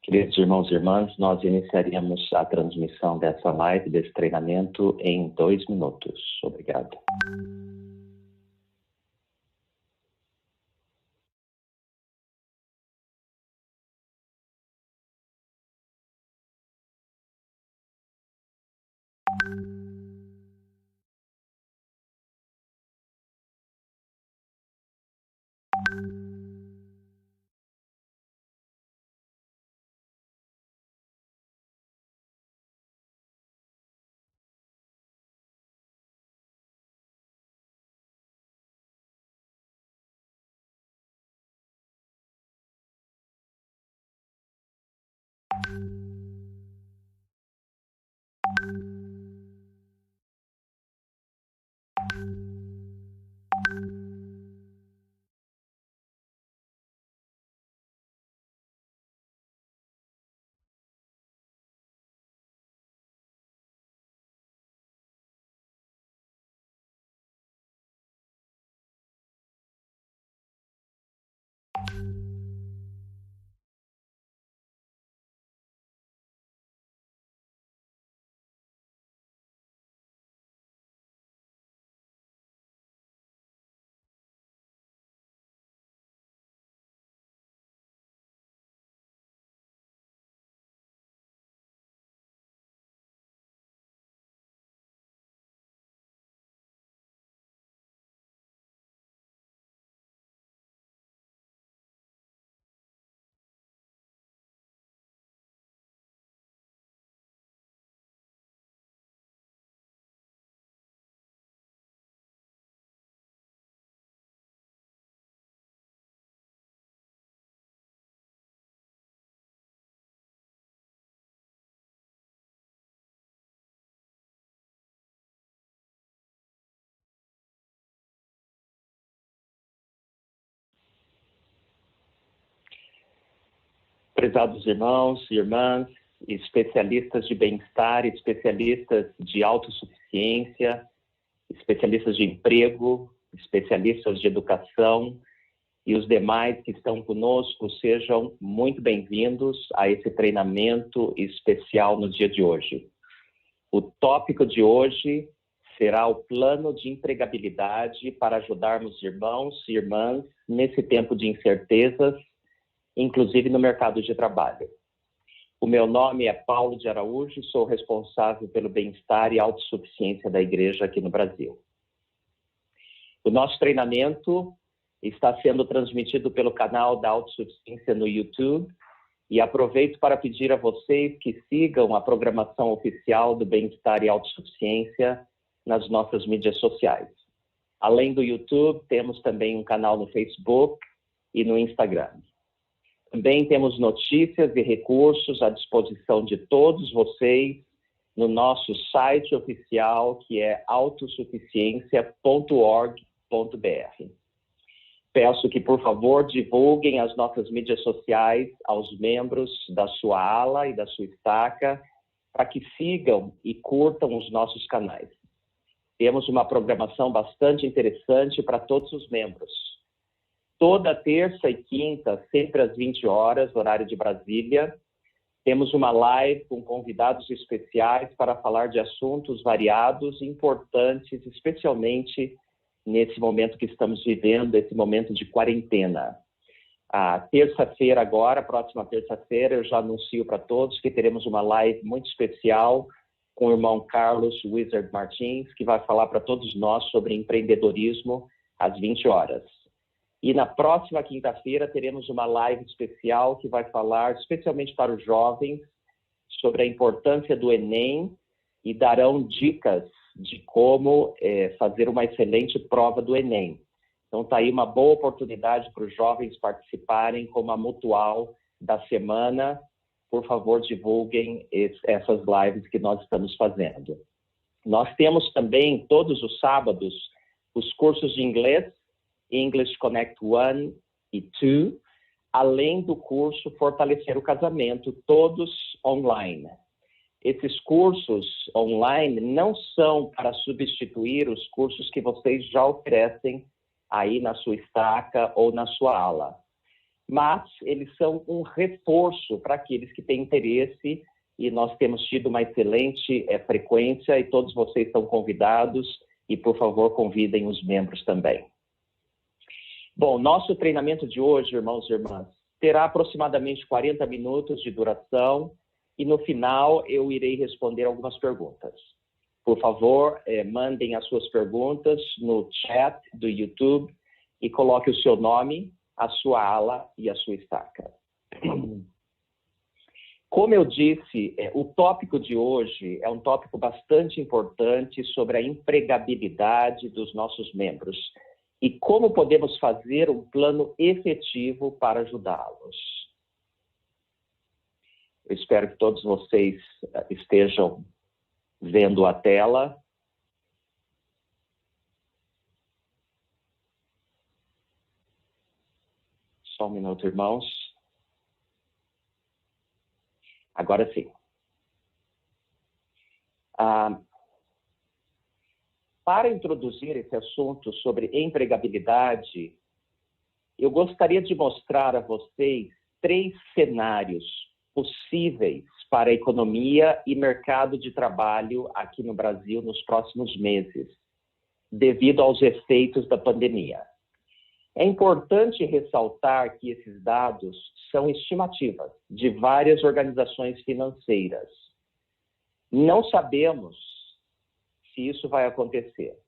Queridos irmãos e irmãs, nós iniciaríamos a transmissão dessa live, desse treinamento, em 2 minutos. Obrigado. Prezados irmãos e irmãs, especialistas de bem-estar, especialistas de autossuficiência, especialistas de emprego, especialistas de educação e os demais que estão conosco, sejam muito bem-vindos a esse treinamento especial no dia de hoje. O tópico de hoje será o plano de empregabilidade para ajudarmos irmãos e irmãs nesse tempo de incertezas, inclusive no mercado de trabalho. O meu nome é Paulo de Araújo, sou responsável pelo bem-estar e autossuficiência da igreja aqui no Brasil. O nosso treinamento está sendo transmitido pelo canal da Autossuficiência no YouTube e aproveito para pedir a vocês que sigam a programação oficial do bem-estar e autossuficiência nas nossas mídias sociais. Além do YouTube, temos também um canal no Facebook e no Instagram. Também temos notícias e recursos à disposição de todos vocês no nosso site oficial, que é autossuficiência.org.br. Peço que, por favor, divulguem as nossas mídias sociais aos membros da sua ala e da sua estaca, para que sigam e curtam os nossos canais. Temos uma programação bastante interessante para todos os membros. Toda terça e quinta, sempre às 20 horas, horário de Brasília, temos uma live com convidados especiais para falar de assuntos variados e importantes, especialmente nesse momento que estamos vivendo, esse momento de quarentena. A terça-feira agora, próxima terça-feira, eu já anuncio para todos que teremos uma live muito especial com o irmão Carlos Wizard Martins, que vai falar para todos nós sobre empreendedorismo às 20 horas. E na próxima quinta-feira teremos uma live especial que vai falar especialmente para os jovens sobre a importância do Enem e darão dicas de como fazer uma excelente prova do Enem. Então está aí uma boa oportunidade para os jovens participarem como a mutual da semana. Por favor, divulguem essas lives que nós estamos fazendo. Nós temos também todos os sábados os cursos de inglês, English Connect 1 e 2, além do curso Fortalecer o Casamento, todos online. Esses cursos online não são para substituir os cursos que vocês já oferecem aí na sua estaca ou na sua ala. mas eles são um reforço para aqueles que têm interesse, e nós temos tido uma excelente frequência, e todos vocês estão convidados, e por favor convidem os membros também. Bom, nosso treinamento de hoje, irmãos e irmãs, terá aproximadamente 40 minutos de duração, e no final eu irei responder algumas perguntas. Por favor, mandem as suas perguntas no chat do YouTube e coloque o seu nome, a sua ala e a sua estaca. Como eu disse, o tópico de hoje é um tópico bastante importante sobre a empregabilidade dos nossos membros e como podemos fazer um plano efetivo para ajudá-los. Eu espero que todos vocês estejam vendo a tela. Só um minuto, irmãos. Agora sim. Para introduzir esse assunto sobre empregabilidade, eu gostaria de mostrar a vocês 3 cenários possíveis para a economia e mercado de trabalho aqui no Brasil nos próximos meses, devido aos efeitos da pandemia. É importante ressaltar que esses dados são estimativas de várias organizações financeiras. Não sabemos se isso vai acontecer,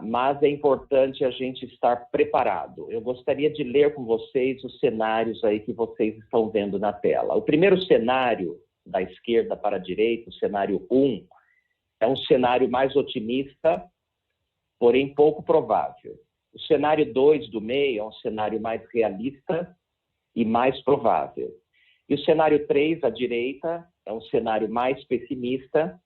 mas é importante a gente estar preparado. Eu gostaria de ler com vocês os cenários aí que vocês estão vendo na tela. O primeiro cenário, da esquerda para a direita, o cenário 1, é um cenário mais otimista, porém pouco provável. O cenário 2 do meio é um cenário mais realista e mais provável. E o cenário 3, à direita, é um cenário mais pessimista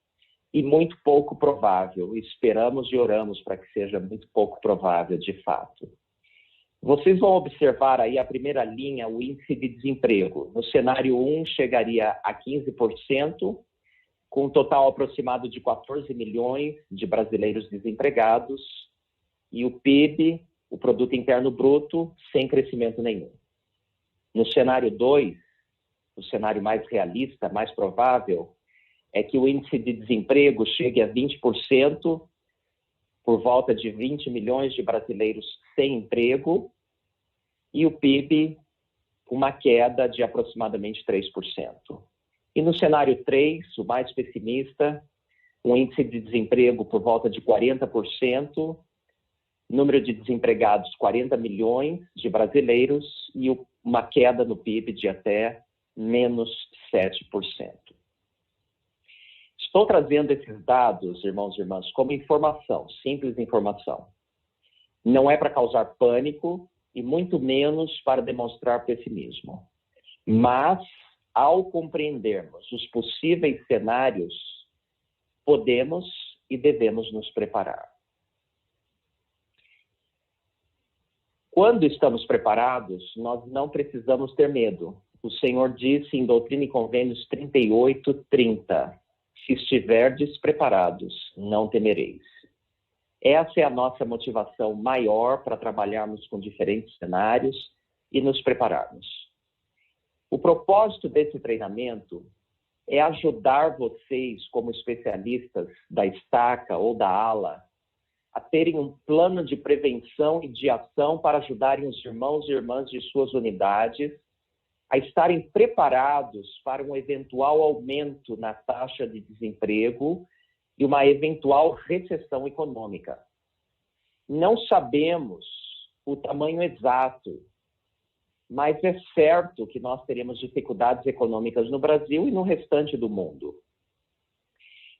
e muito pouco provável. Esperamos e oramos para que seja muito pouco provável, de fato. Vocês vão observar aí a primeira linha, o índice de desemprego. No cenário 1, chegaria a 15%, com um total aproximado de 14 milhões de brasileiros desempregados, e o PIB, o Produto Interno Bruto, sem crescimento nenhum. No cenário 2, o cenário mais realista, mais provável, é que o índice de desemprego chegue a 20%, por volta de 20 milhões de brasileiros sem emprego, e o PIB, uma queda de aproximadamente 3%. E no cenário 3, o mais pessimista, um índice de desemprego por volta de 40%, número de desempregados 40 milhões de brasileiros e uma queda no PIB de até menos 7%. Estou trazendo esses dados, irmãos e irmãs, como informação, simples informação. Não é para causar pânico e muito menos para demonstrar pessimismo. Mas, ao compreendermos os possíveis cenários, podemos e devemos nos preparar. Quando estamos preparados, nós não precisamos ter medo. O Senhor disse em Doutrina e Convênios 38:30, se estiverdes preparados, não temereis. Essa é a nossa motivação maior para trabalharmos com diferentes cenários e nos prepararmos. O propósito desse treinamento é ajudar vocês, como especialistas da estaca ou da ala, a terem um plano de prevenção e de ação para ajudarem os irmãos e irmãs de suas unidades a estarem preparados para um eventual aumento na taxa de desemprego e uma eventual recessão econômica. Não sabemos o tamanho exato, mas é certo que nós teremos dificuldades econômicas no Brasil e no restante do mundo.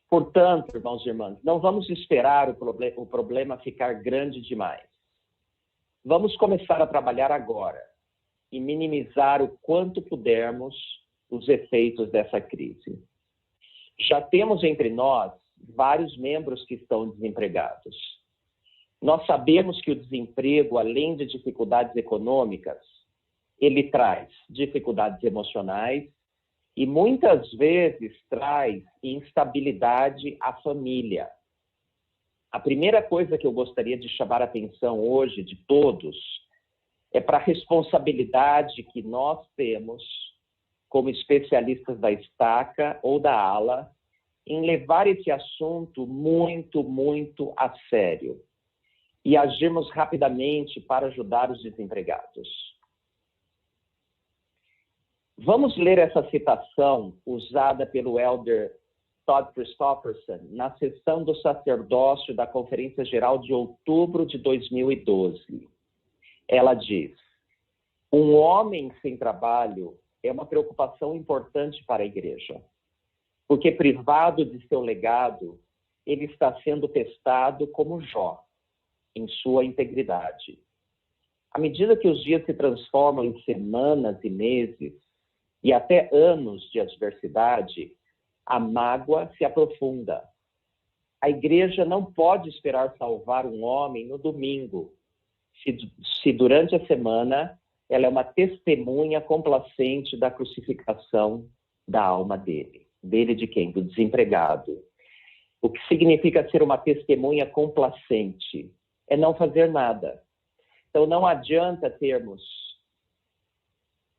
Portanto, irmãos e irmãs, não vamos esperar o problema ficar grande demais. Vamos começar a trabalhar agora e minimizar o quanto pudermos os efeitos dessa crise. Já temos entre nós vários membros que estão desempregados. Nós sabemos que o desemprego, além de dificuldades econômicas, ele traz dificuldades emocionais e muitas vezes traz instabilidade à família. A primeira coisa que eu gostaria de chamar a atenção hoje de todos é para a responsabilidade que nós temos, como especialistas da estaca ou da ala, em levar esse assunto muito, muito a sério e agirmos rapidamente para ajudar os desempregados. Vamos ler essa citação usada pelo elder Todd Christofferson na sessão do sacerdócio da Conferência Geral de outubro de 2012. Ela diz: um homem sem trabalho é uma preocupação importante para a igreja, porque privado de seu legado, ele está sendo testado como Jó, em sua integridade. À medida que os dias se transformam em semanas e meses, e até anos de adversidade, a mágoa se aprofunda. A igreja não pode esperar salvar um homem no domingo, se durante a semana ela é uma testemunha complacente da crucificação da alma dele. Dele de quem? Do desempregado. O que significa ser uma testemunha complacente? É não fazer nada. Então não adianta termos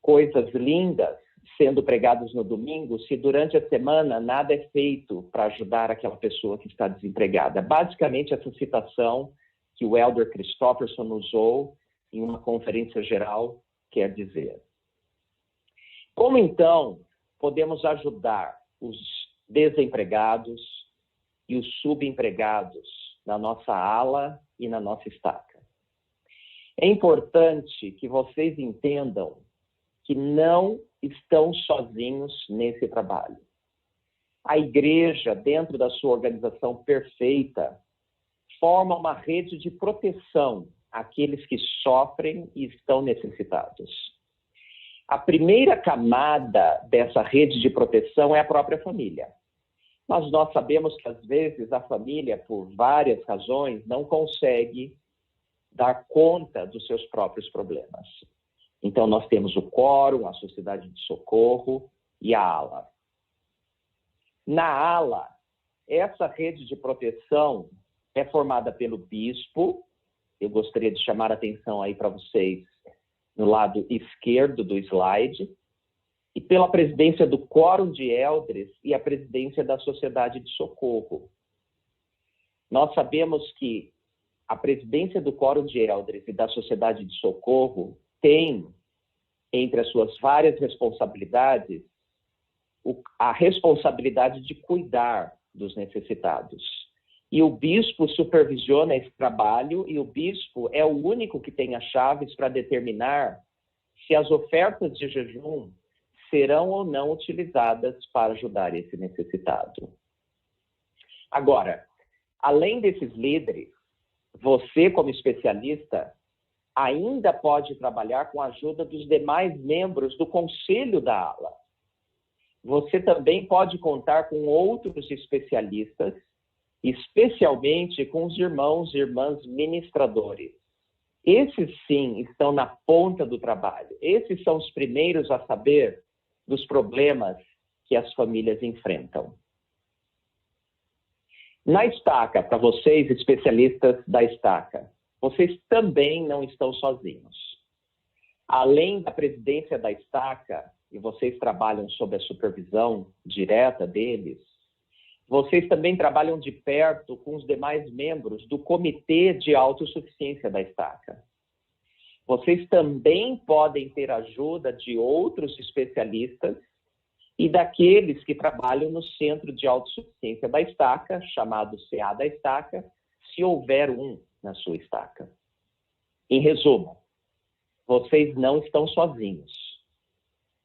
coisas lindas sendo pregados no domingo, se durante a semana nada é feito para ajudar aquela pessoa que está desempregada. Basicamente, essa citação que o elder Christofferson usou em uma conferência geral quer dizer. Como, então, podemos ajudar os desempregados e os subempregados na nossa ala e na nossa estaca? É importante que vocês entendam que não estão sozinhos nesse trabalho. A igreja, dentro da sua organização perfeita, forma uma rede de proteção àqueles que sofrem e estão necessitados. A primeira camada dessa rede de proteção é a própria família. Mas nós sabemos que, às vezes, a família, por várias razões, não consegue dar conta dos seus próprios problemas. Então, nós temos o quórum, a sociedade de socorro e a ala. Na ala, essa rede de proteção é formada pelo bispo. Eu gostaria de chamar a atenção aí para vocês no lado esquerdo do slide, e pela presidência do quórum de eldres e a presidência da sociedade de socorro. Nós sabemos que a presidência do quórum de eldres e da sociedade de socorro tem, entre as suas várias responsabilidades, a responsabilidade de cuidar dos necessitados. E o bispo supervisiona esse trabalho, e o bispo é o único que tem as chaves para determinar se as ofertas de jejum serão ou não utilizadas para ajudar esse necessitado. Agora, além desses líderes, você, como especialista, ainda pode trabalhar com a ajuda dos demais membros do conselho da ala. Você também pode contar com outros especialistas, especialmente com os irmãos e irmãs ministradores. Esses, sim, estão na ponta do trabalho. Esses são os primeiros a saber dos problemas que as famílias enfrentam. Na estaca, para vocês, especialistas da estaca, vocês também não estão sozinhos. Além da presidência da estaca, e vocês trabalham sob a supervisão direta deles, vocês também trabalham de perto com os demais membros do Comitê de Autossuficiência da estaca. Vocês também podem ter ajuda de outros especialistas e daqueles que trabalham no Centro de Autossuficiência da estaca, chamado CA da estaca, se houver um na sua estaca. Em resumo, vocês não estão sozinhos.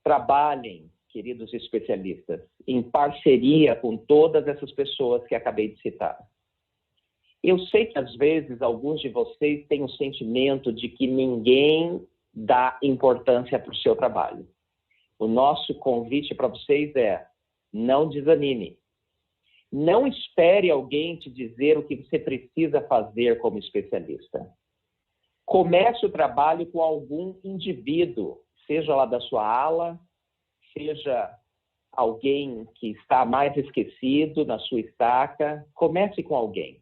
Trabalhem, queridos especialistas, em parceria com todas essas pessoas que acabei de citar. Eu sei que, às vezes, alguns de vocês têm o sentimento de que ninguém dá importância para o seu trabalho. O nosso convite para vocês é: não desanime. Não espere alguém te dizer o que você precisa fazer como especialista. Comece o trabalho com algum indivíduo, seja lá da sua ala, seja alguém que está mais esquecido na sua estaca. Comece com alguém.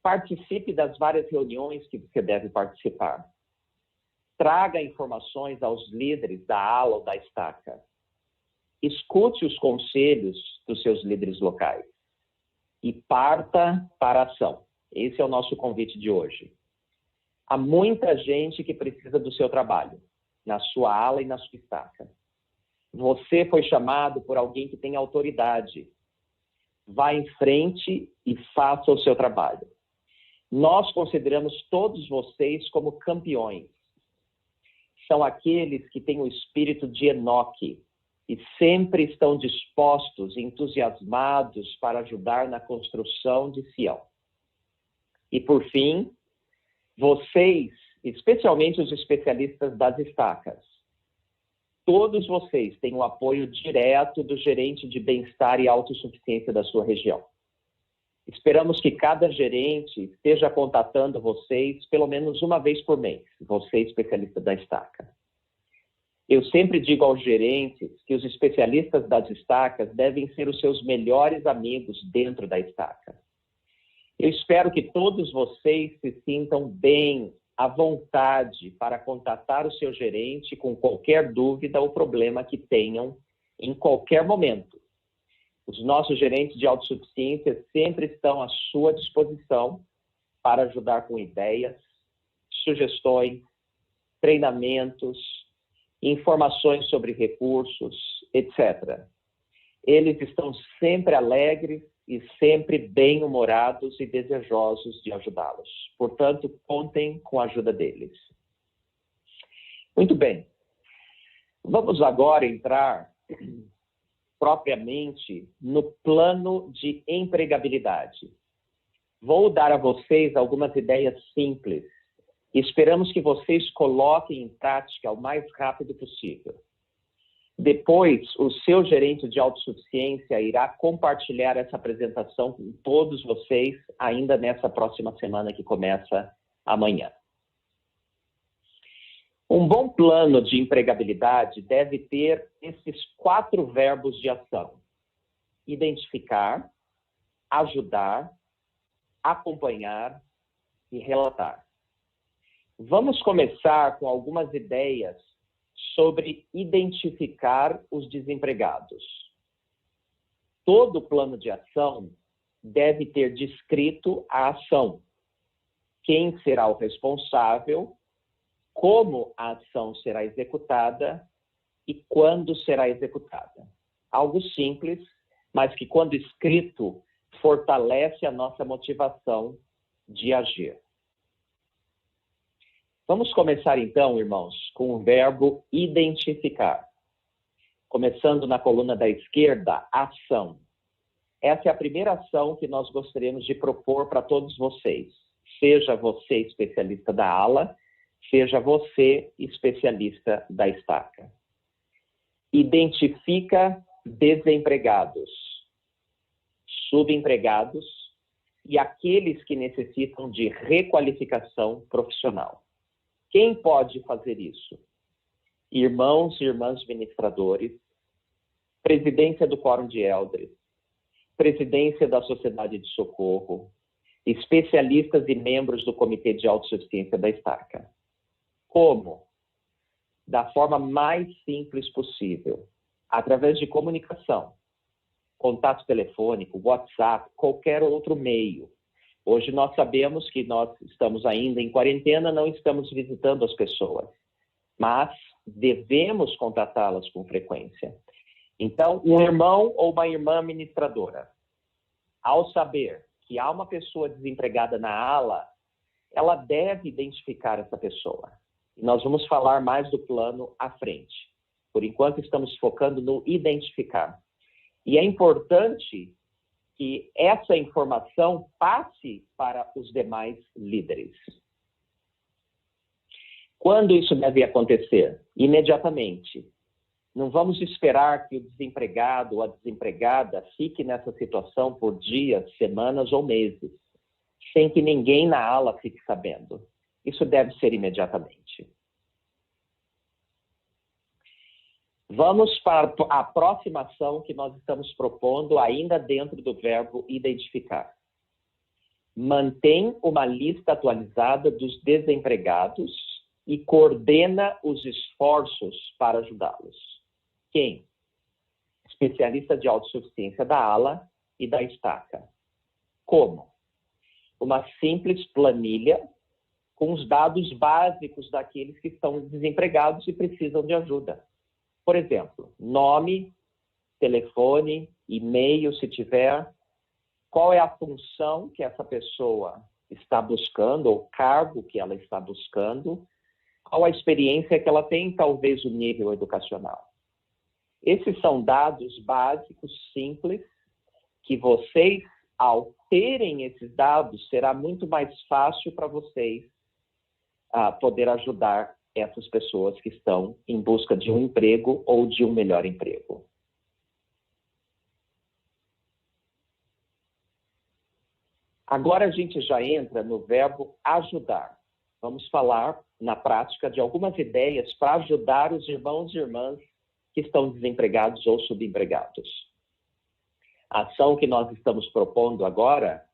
Participe das várias reuniões que você deve participar. traga informações aos líderes da ala ou da estaca. Escute os conselhos dos seus líderes locais e parta para a ação. Esse é o nosso convite de hoje. Há muita gente que precisa do seu trabalho, na sua ala e na sua estaca. Você foi chamado por alguém que tem autoridade. Vá em frente e faça o seu trabalho. Nós consideramos todos vocês como campeões. São aqueles que têm o espírito de Enoque e sempre estão dispostos e entusiasmados para ajudar na construção de Sião. E por fim, vocês, especialmente os especialistas das estacas, todos vocês têm o apoio direto do gerente de bem-estar e autossuficiência da sua região. Esperamos que cada gerente esteja contatando vocês pelo menos uma vez por mês, você especialista da estaca. Eu sempre digo aos gerentes que os especialistas das estacas devem ser os seus melhores amigos dentro da estaca. Eu espero que todos vocês se sintam bem, à vontade, para contatar o seu gerente com qualquer dúvida ou problema que tenham em qualquer momento. Os nossos gerentes de autossuficiência sempre estão à sua disposição para ajudar com ideias, sugestões, treinamentos, informações sobre recursos, etc. Eles estão sempre alegres e sempre bem-humorados e desejosos de ajudá-los. Portanto, contem com a ajuda deles. Muito bem. Vamos agora entrar propriamente no plano de empregabilidade. Vou dar a vocês algumas ideias simples e esperamos que vocês coloquem em prática o mais rápido possível. Depois, o seu gerente de autossuficiência irá compartilhar essa apresentação com todos vocês ainda nessa próxima semana que começa amanhã. Um bom plano de empregabilidade deve ter esses 4 verbos de ação: identificar, ajudar, acompanhar e relatar. Vamos começar com algumas ideias sobre identificar os desempregados. Todo plano de ação deve ter descrito a ação, quem será o responsável, como a ação será executada e quando será executada. Algo simples, mas que, quando escrito, fortalece a nossa motivação de agir. Vamos começar então, irmãos, com o verbo identificar. Começando na coluna da esquerda, ação. Essa é a primeira ação que nós gostaríamos de propor para todos vocês. Seja você especialista da ala, seja você especialista da estaca. Identifica desempregados, subempregados e aqueles que necessitam de requalificação profissional. Quem pode fazer isso? Irmãos e irmãs ministradores, presidência do Quórum de Eldres, presidência da Sociedade de Socorro, especialistas e membros do Comitê de Autossuficiência da estaca. Como? Da forma mais simples possível, através de comunicação, contato telefônico, WhatsApp, qualquer outro meio. Hoje nós sabemos que nós estamos ainda em quarentena, não estamos visitando as pessoas, mas devemos contatá-las com frequência. Então, um irmão ou uma irmã ministradora, ao saber que há uma pessoa desempregada na ala, ela deve identificar essa pessoa. E nós vamos falar mais do plano à frente. Por enquanto, estamos focando no identificar. E é importante que essa informação passe para os demais líderes. Quando isso deve acontecer? Imediatamente. Não vamos esperar que o desempregado ou a desempregada fique nessa situação por dias, semanas ou meses, sem que ninguém na ala fique sabendo. Isso deve ser imediatamente. Vamos para a próxima ação que nós estamos propondo, ainda dentro do verbo identificar. Mantém uma lista atualizada dos desempregados e coordena os esforços para ajudá-los. Quem? Especialista de autossuficiência da ALA e da estaca. Como? Uma simples planilha com os dados básicos daqueles que estão desempregados e precisam de ajuda. Por exemplo, nome, telefone, e-mail, se tiver, qual é a função que essa pessoa está buscando, ou cargo que ela está buscando, qual a experiência que ela tem, talvez o nível educacional. Esses são dados básicos, simples, que vocês, ao terem esses dados, será muito mais fácil para vocês poder ajudar essas pessoas que estão em busca de um emprego ou de um melhor emprego. Agora a gente já entra no verbo ajudar. Vamos falar, na prática, de algumas ideias para ajudar os irmãos e irmãs que estão desempregados ou subempregados. A ação que nós estamos propondo agora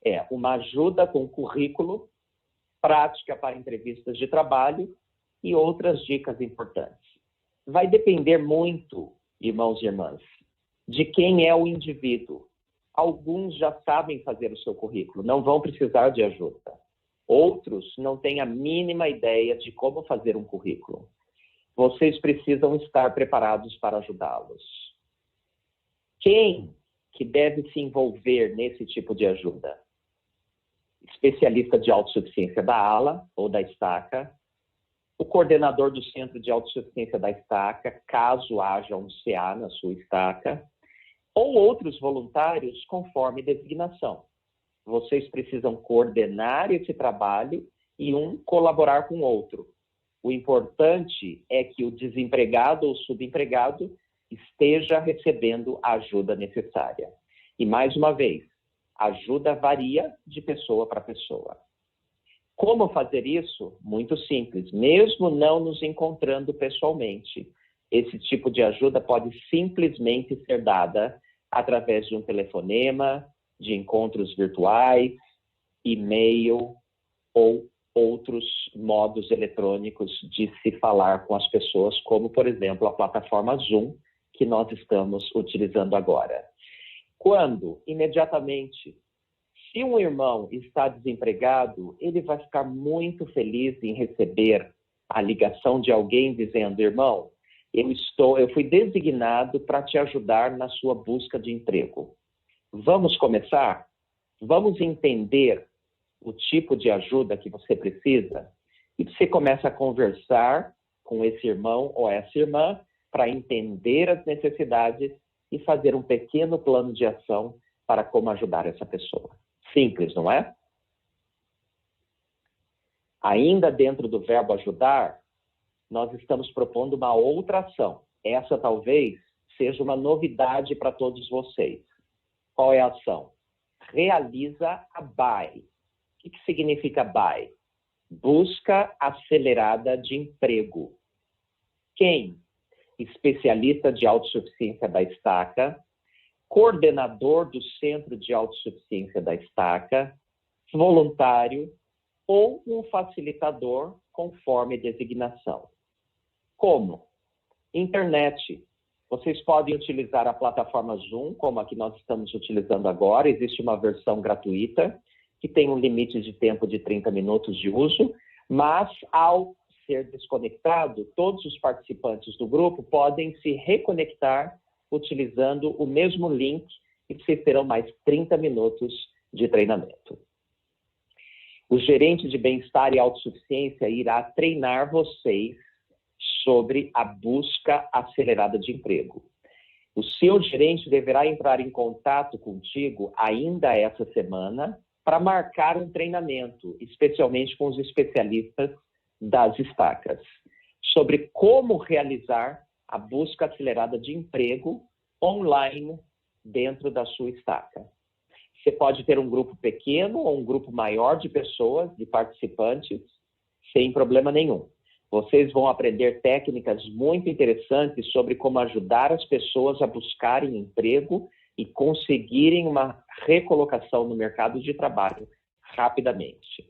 é uma ajuda com currículo, prática para entrevistas de trabalho e outras dicas importantes. Vai depender muito, irmãos e irmãs, de quem é o indivíduo. Alguns já sabem fazer o seu currículo, não vão precisar de ajuda. Outros não têm a mínima ideia de como fazer um currículo. Vocês precisam estar preparados para ajudá-los. Quem que deve se envolver nesse tipo de ajuda? Especialista de autossuficiência da ALA ou da estaca, o coordenador do Centro de Autossuficiência da estaca, caso haja um CA na sua estaca, ou outros voluntários conforme designação. Vocês precisam coordenar esse trabalho e um colaborar com o outro. O importante é que o desempregado ou subempregado esteja recebendo a ajuda necessária. E mais uma vez, a ajuda varia de pessoa para pessoa. Como fazer isso? Muito simples. Mesmo não nos encontrando pessoalmente, esse tipo de ajuda pode simplesmente ser dada através de um telefonema, de encontros virtuais, e-mail ou outros modos eletrônicos de se falar com as pessoas, como, por exemplo, a plataforma Zoom, que nós estamos utilizando agora. Quando? Imediatamente. Se um irmão está desempregado, ele vai ficar muito feliz em receber a ligação de alguém dizendo: irmão, eu fui designado para te ajudar na sua busca de emprego. Vamos começar? Vamos entender o tipo de ajuda que você precisa? E você começa a conversar com esse irmão ou essa irmã para entender as necessidades e fazer um pequeno plano de ação para como ajudar essa pessoa. Simples, não é? Ainda dentro do verbo ajudar, nós estamos propondo uma outra ação. Essa talvez seja uma novidade para todos vocês. Qual é a ação? Realiza a BAE. O que significa BAE? Busca acelerada de emprego. Quem? Especialista de autossuficiência da estaca, coordenador do Centro de Autossuficiência da estaca, voluntário ou um facilitador conforme designação. Como? Internet. Vocês podem utilizar a plataforma Zoom, como a que nós estamos utilizando agora. Existe uma versão gratuita, que tem um limite de tempo de 30 minutos de uso, mas ao ser desconectado, todos os participantes do grupo podem se reconectar utilizando o mesmo link e vocês terão mais 30 minutos de treinamento. O gerente de bem-estar e autossuficiência irá treinar vocês sobre a busca acelerada de emprego. O seu gerente deverá entrar em contato contigo ainda essa semana para marcar um treinamento, especialmente com os especialistas das estacas, sobre como realizar a busca acelerada de emprego online dentro da sua estaca. Você pode ter um grupo pequeno ou um grupo maior de pessoas, de participantes, sem problema nenhum. Vocês vão aprender técnicas muito interessantes sobre como ajudar as pessoas a buscarem emprego e conseguirem uma recolocação no mercado de trabalho rapidamente.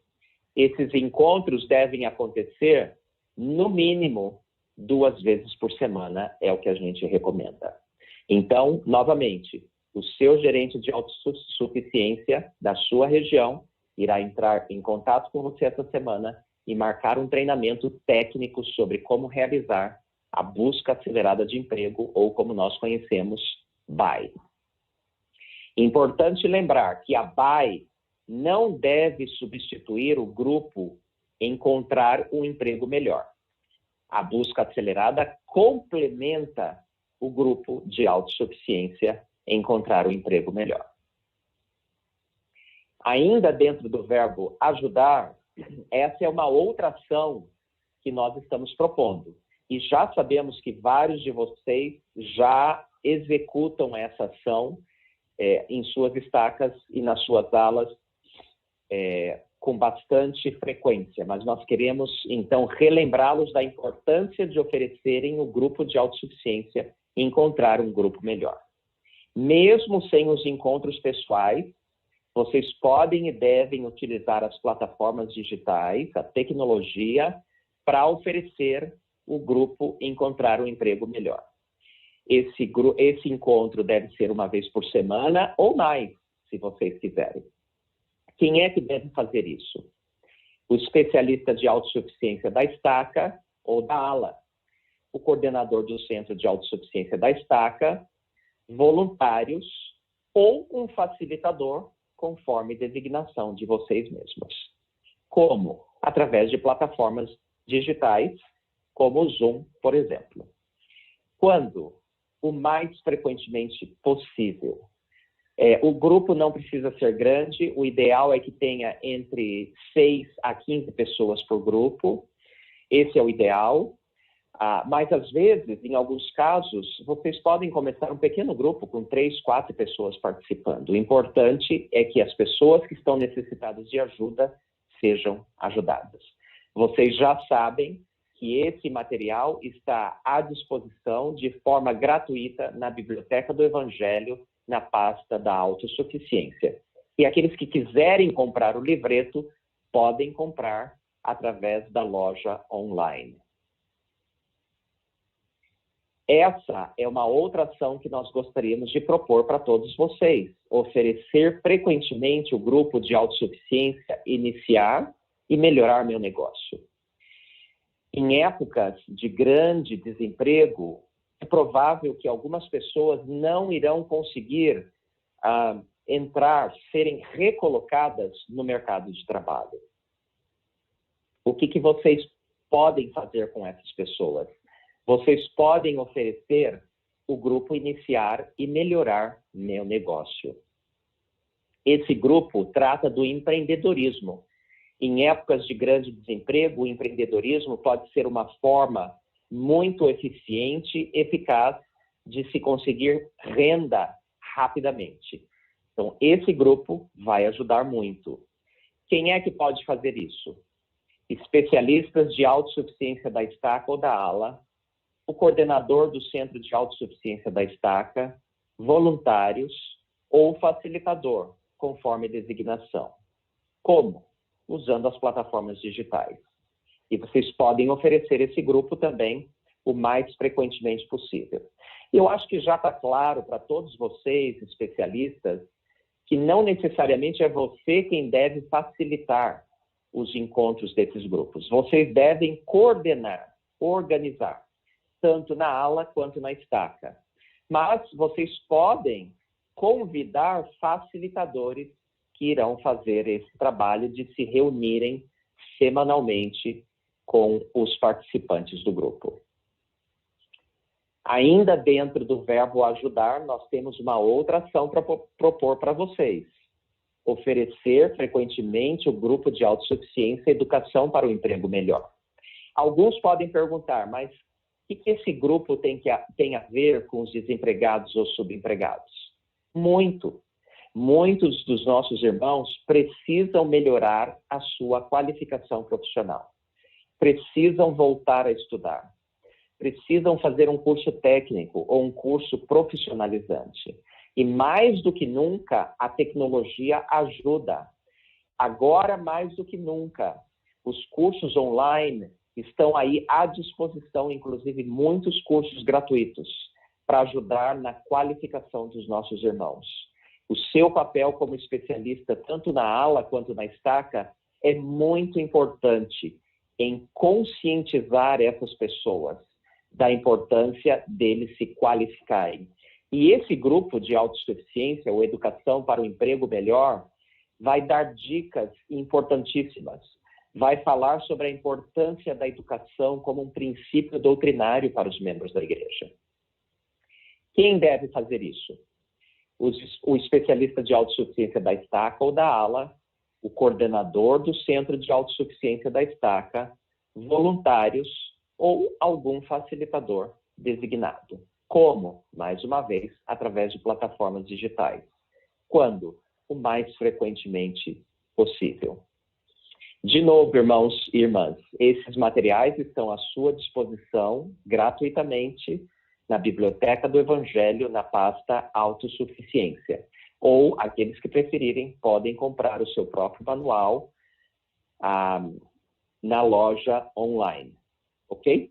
Esses encontros devem acontecer no mínimo 2 vezes por semana é o que a gente recomenda. Então, novamente, o seu gerente de autossuficiência da sua região irá entrar em contato com você essa semana e marcar um treinamento técnico sobre como realizar a busca acelerada de emprego, ou como nós conhecemos, BAE. Importante lembrar que a BAE não deve substituir o grupo Encontrar um Emprego Melhor. A busca acelerada complementa o grupo de autossuficiência Encontrar um Emprego Melhor. Ainda dentro do verbo ajudar, essa é uma outra ação que nós estamos propondo. E já sabemos que vários de vocês já executam essa ação em suas estacas e nas suas alas com bastante frequência. Mas nós queremos, então, relembrá-los da importância de oferecerem o grupo de autossuficiência e encontrar um grupo melhor. Mesmo sem os encontros pessoais, vocês podem e devem utilizar as plataformas digitais, a tecnologia, para oferecer o grupo Encontrar um Emprego Melhor. Esse encontro deve ser uma vez por semana ou mais, se vocês quiserem. Quem é que deve fazer isso? O especialista de autossuficiência da estaca ou da ala, o coordenador do centro de autossuficiência da estaca, voluntários ou um facilitador, conforme designação de vocês mesmos. Como? Através de plataformas digitais, como o Zoom, por exemplo. Quando? O mais frequentemente possível. O grupo não precisa ser grande, o ideal é que tenha entre 6 a 15 pessoas por grupo, esse é o ideal. Mas, às vezes, em alguns casos, vocês podem começar um pequeno grupo com 3, 4 pessoas participando. O importante é que as pessoas que estão necessitadas de ajuda sejam ajudadas. Vocês já sabem que esse material está à disposição de forma gratuita na Biblioteca do Evangelho, na pasta da autossuficiência. E aqueles que quiserem comprar o livreto podem comprar através da loja online. Essa é uma outra ação que nós gostaríamos de propor para todos vocês. Oferecer frequentemente o grupo de autossuficiência Iniciar e Melhorar Meu Negócio. Em épocas de grande desemprego, é provável que algumas pessoas não irão conseguir serem recolocadas no mercado de trabalho. O que vocês podem fazer com essas pessoas? Vocês podem oferecer o grupo Iniciar e Melhorar Meu Negócio. Esse grupo trata do empreendedorismo. Em épocas de grande desemprego, o empreendedorismo pode ser uma forma muito eficiente, eficaz, de se conseguir renda rapidamente. Então, esse grupo vai ajudar muito. Quem é que pode fazer isso? Especialistas de autossuficiência da estaca ou da ala, o coordenador do Centro de Autossuficiência da estaca, voluntários ou facilitador, conforme designação. Como? Usando as plataformas digitais. E vocês podem oferecer esse grupo também o mais frequentemente possível. Eu acho que já está claro para todos vocês, especialistas, que não necessariamente é você quem deve facilitar os encontros desses grupos. Vocês devem coordenar, organizar, tanto na ala quanto na estaca. Mas vocês podem convidar facilitadores que irão fazer esse trabalho de se reunirem semanalmente com os participantes do grupo. Ainda dentro do verbo ajudar, nós temos uma outra ação para propor para vocês. Oferecer frequentemente o grupo de autossuficiência e educação para o emprego melhor. Alguns podem perguntar, mas o que esse grupo tem a ver com os desempregados ou subempregados? Muito. Muitos dos nossos irmãos precisam melhorar a sua qualificação profissional. Precisam voltar a estudar. Precisam fazer um curso técnico ou um curso profissionalizante. E mais do que nunca, a tecnologia ajuda. Agora, mais do que nunca, os cursos online estão aí à disposição, inclusive muitos cursos gratuitos, para ajudar na qualificação dos nossos irmãos. O seu papel como especialista, tanto na ala quanto na estaca, é muito importante em conscientizar essas pessoas da importância deles se qualificarem. E esse grupo de autossuficiência, ou Educação para o Emprego Melhor, vai dar dicas importantíssimas. Vai falar sobre a importância da educação como um princípio doutrinário para os membros da igreja. Quem deve fazer isso? O especialista de autossuficiência da estaca ou da ala, o coordenador do centro de autossuficiência da estaca, voluntários ou algum facilitador designado. Como? Mais uma vez, através de plataformas digitais. Quando? O mais frequentemente possível. De novo, irmãos e irmãs, esses materiais estão à sua disposição gratuitamente na Biblioteca do Evangelho, na pasta Autossuficiência. Ou, aqueles que preferirem, podem comprar o seu próprio manual na loja online, ok?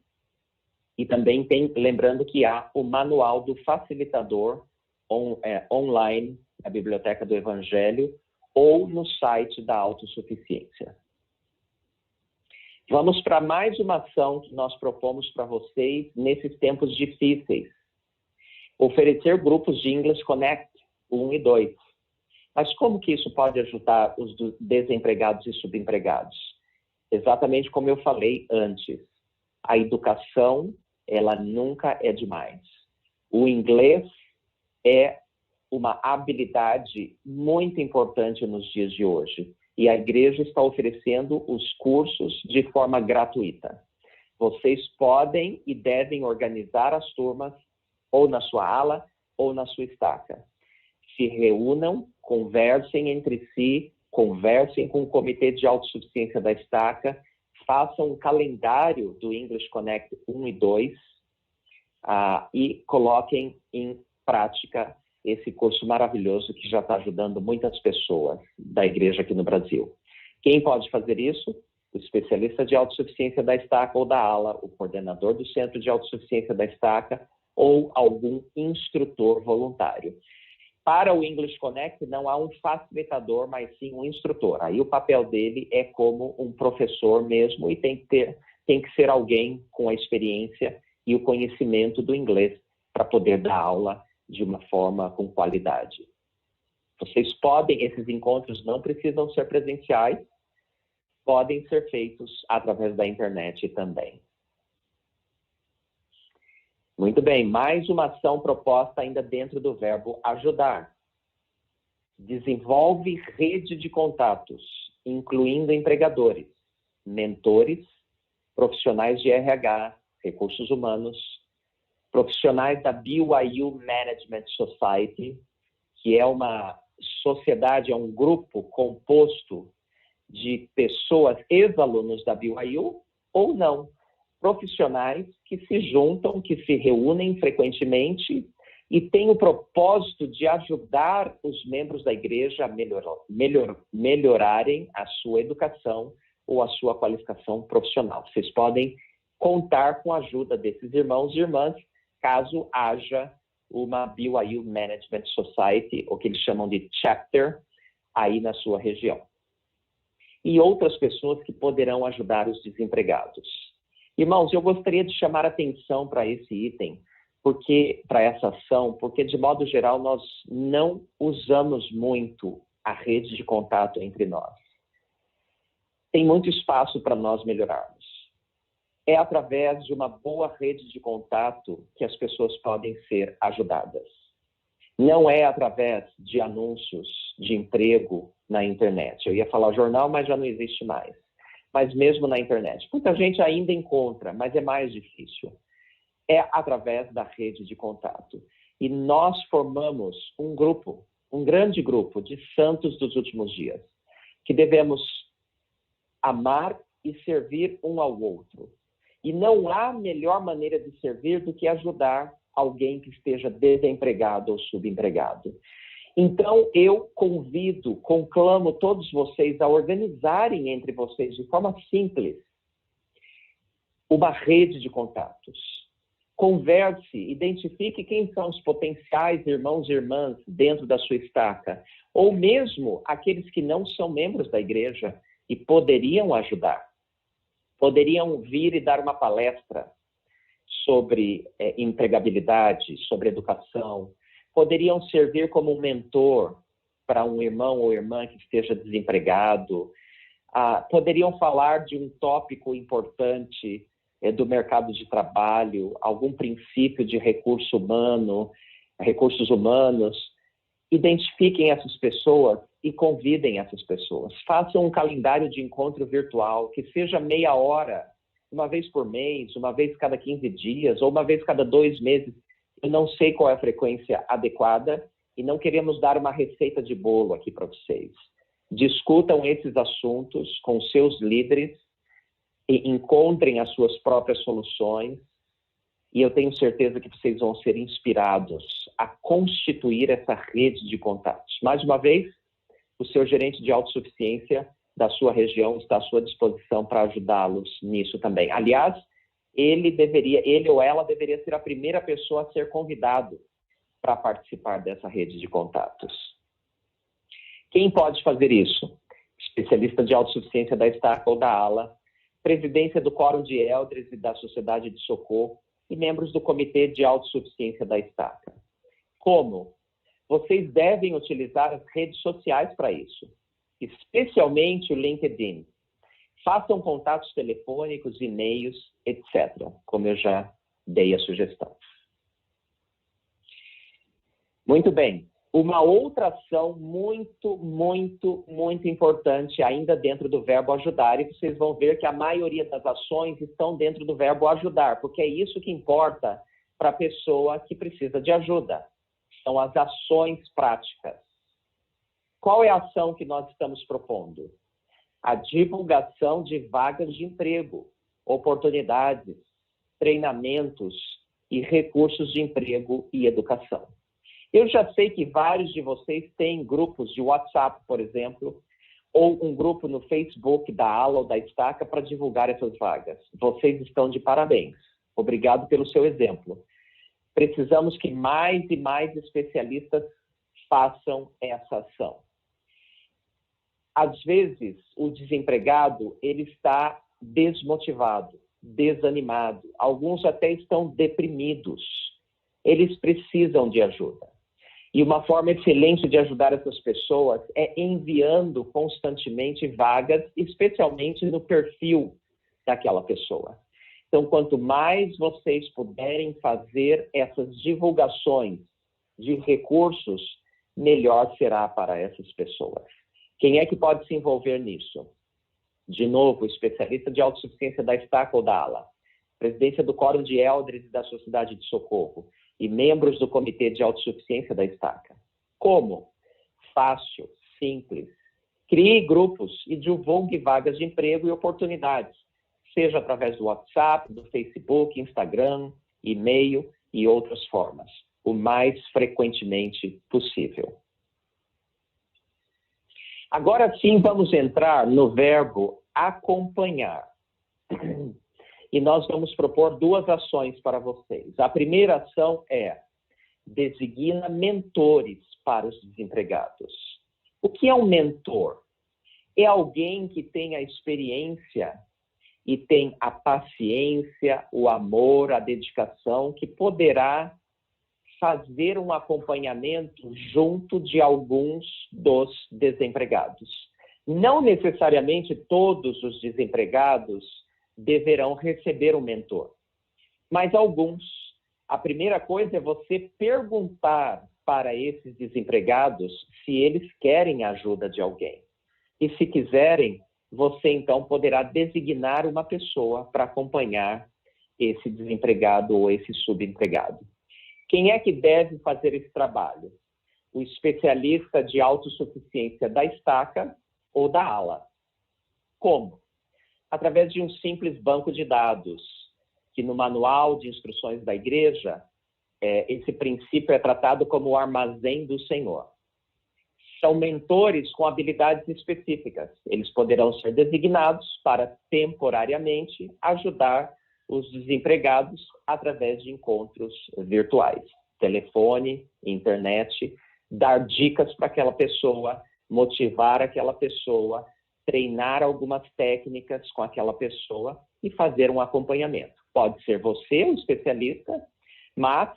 E também tem, lembrando que há o manual do facilitador online na Biblioteca do Evangelho ou no site da Autossuficiência. Vamos para mais uma ação que nós propomos para vocês nesses tempos difíceis. Oferecer grupos de English Connect 1 e 2. Mas como que isso pode ajudar os desempregados e subempregados? Exatamente como eu falei antes. A educação, ela nunca é demais. O inglês é uma habilidade muito importante nos dias de hoje. E a igreja está oferecendo os cursos de forma gratuita. Vocês podem e devem organizar as turmas ou na sua ala ou na sua estaca. Se reúnam, conversem entre si, conversem com o Comitê de Autossuficiência da estaca, façam um calendário do English Connect 1 e 2 e coloquem em prática esse curso maravilhoso que já está ajudando muitas pessoas da igreja aqui no Brasil. Quem pode fazer isso? O especialista de autossuficiência da estaca ou da ala, o coordenador do centro de autossuficiência da estaca ou algum instrutor voluntário. Para o English Connect não há um facilitador, mas sim um instrutor. Aí o papel dele é como um professor mesmo e tem que ser alguém com a experiência e o conhecimento do inglês para poder dar aula de uma forma com qualidade. Vocês podem, esses encontros não precisam ser presenciais, podem ser feitos através da internet também. Muito bem, mais uma ação proposta ainda dentro do verbo ajudar. Desenvolve rede de contatos, incluindo empregadores, mentores, profissionais de RH, recursos humanos, profissionais da BYU Management Society, que é uma sociedade, é um grupo composto de pessoas, ex-alunos da BYU, ou não, profissionais que se juntam, que se reúnem frequentemente e têm o propósito de ajudar os membros da igreja a melhorarem a sua educação ou a sua qualificação profissional. Vocês podem contar com a ajuda desses irmãos e irmãs, caso haja uma BYU Management Society, o que eles chamam de chapter, aí na sua região. E outras pessoas que poderão ajudar os desempregados. Irmãos, eu gostaria de chamar atenção para esse item, para essa ação, porque de modo geral nós não usamos muito a rede de contato entre nós. Tem muito espaço para nós melhorarmos. É através de uma boa rede de contato que as pessoas podem ser ajudadas. Não é através de anúncios de emprego na internet. Eu ia falar jornal, mas já não existe mais. Mas mesmo na internet. Muita gente ainda encontra, mas é mais difícil. É através da rede de contato. E nós formamos um grupo, um grande grupo de santos dos últimos dias, que devemos amar e servir um ao outro. E não há melhor maneira de servir do que ajudar alguém que esteja desempregado ou subempregado. Então, eu conclamo todos vocês a organizarem entre vocês de forma simples uma rede de contatos. Converse, identifique quem são os potenciais irmãos e irmãs dentro da sua estaca, ou mesmo aqueles que não são membros da igreja e poderiam ajudar. Poderiam vir e dar uma palestra sobre empregabilidade, sobre educação, poderiam servir como um mentor para um irmão ou irmã que esteja desempregado, poderiam falar de um tópico importante do mercado de trabalho, algum princípio de recursos humanos. Identifiquem essas pessoas e convidem essas pessoas. Façam um calendário de encontro virtual, que seja meia hora, uma vez por mês, uma vez cada 15 dias, ou uma vez cada 2 meses. Eu não sei qual é a frequência adequada e não queremos dar uma receita de bolo aqui para vocês. Discutam esses assuntos com seus líderes e encontrem as suas próprias soluções, e eu tenho certeza que vocês vão ser inspirados a constituir essa rede de contatos. Mais uma vez, o seu gerente de autossuficiência da sua região está à sua disposição para ajudá-los nisso também. Aliás, ele ou ela deveria ser a primeira pessoa a ser convidado para participar dessa rede de contatos. Quem pode fazer isso? Especialista de autossuficiência da estaca ou da ala, presidência do Quórum de Eldres e da Sociedade de Socorro e membros do Comitê de Autossuficiência da estaca. Como? Vocês devem utilizar as redes sociais para isso, especialmente o LinkedIn. Façam contatos telefônicos, e-mails, etc., como eu já dei a sugestão. Muito bem. Uma outra ação muito, muito, muito importante ainda dentro do verbo ajudar, e vocês vão ver que a maioria das ações estão dentro do verbo ajudar, porque é isso que importa para a pessoa que precisa de ajuda. São as ações práticas. Qual é a ação que nós estamos propondo? A divulgação de vagas de emprego, oportunidades, treinamentos e recursos de emprego e educação. Eu já sei que vários de vocês têm grupos de WhatsApp, por exemplo, ou um grupo no Facebook da ala ou da estaca para divulgar essas vagas. Vocês estão de parabéns. Obrigado pelo seu exemplo. Precisamos que mais e mais especialistas façam essa ação. Às vezes, o desempregado, ele está desmotivado, desanimado. Alguns até estão deprimidos. Eles precisam de ajuda. E uma forma excelente de ajudar essas pessoas é enviando constantemente vagas, especialmente no perfil daquela pessoa. Então, quanto mais vocês puderem fazer essas divulgações de recursos, melhor será para essas pessoas. Quem é que pode se envolver nisso? De novo, especialista de autossuficiência da estaca ou da ala, presidência do Quórum de Eldres e da Sociedade de Socorro, e membros do Comitê de Autossuficiência da estaca. Como? Fácil, simples. Crie grupos e divulgue vagas de emprego e oportunidades, seja através do WhatsApp, do Facebook, Instagram, e-mail e outras formas, o mais frequentemente possível. Agora sim, vamos entrar no verbo acompanhar. E nós vamos propor 2 ações para vocês. A primeira ação é: designa mentores para os desempregados. O que é um mentor? É alguém que tem a experiência e tem a paciência, o amor, a dedicação, que poderá fazer um acompanhamento junto de alguns dos desempregados. Não necessariamente todos os desempregados deverão receber um mentor, mas alguns. A primeira coisa é você perguntar para esses desempregados se eles querem a ajuda de alguém. E se quiserem, você então poderá designar uma pessoa para acompanhar esse desempregado ou esse subempregado. Quem é que deve fazer esse trabalho? O especialista de autossuficiência da estaca ou da ala. Como? Através de um simples banco de dados, que no manual de instruções da igreja, esse princípio é tratado como o armazém do Senhor. São mentores com habilidades específicas. Eles poderão ser designados para temporariamente ajudar os desempregados através de encontros virtuais, telefone, internet, dar dicas para aquela pessoa, motivar aquela pessoa, treinar algumas técnicas com aquela pessoa e fazer um acompanhamento. Pode ser você, um especialista, mas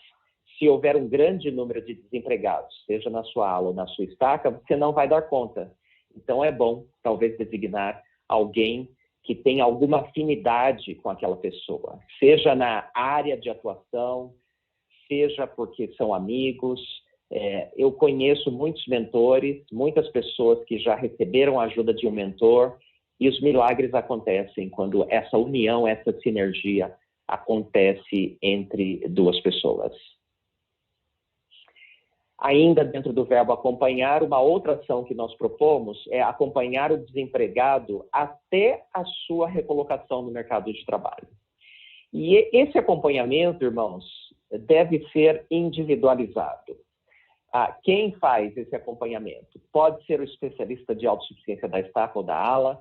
se houver um grande número de desempregados, seja na sua ala ou na sua estaca, você não vai dar conta. Então é bom, talvez, designar alguém que tenha alguma afinidade com aquela pessoa, seja na área de atuação, seja porque são amigos. Eu conheço muitos mentores, muitas pessoas que já receberam a ajuda de um mentor, e os milagres acontecem quando essa união, essa sinergia acontece entre duas pessoas. Ainda dentro do verbo acompanhar, uma outra ação que nós propomos é acompanhar o desempregado até a sua recolocação no mercado de trabalho. E esse acompanhamento, irmãos, deve ser individualizado. Quem faz esse acompanhamento? Pode ser o especialista de autossuficiência da estaca ou da ala,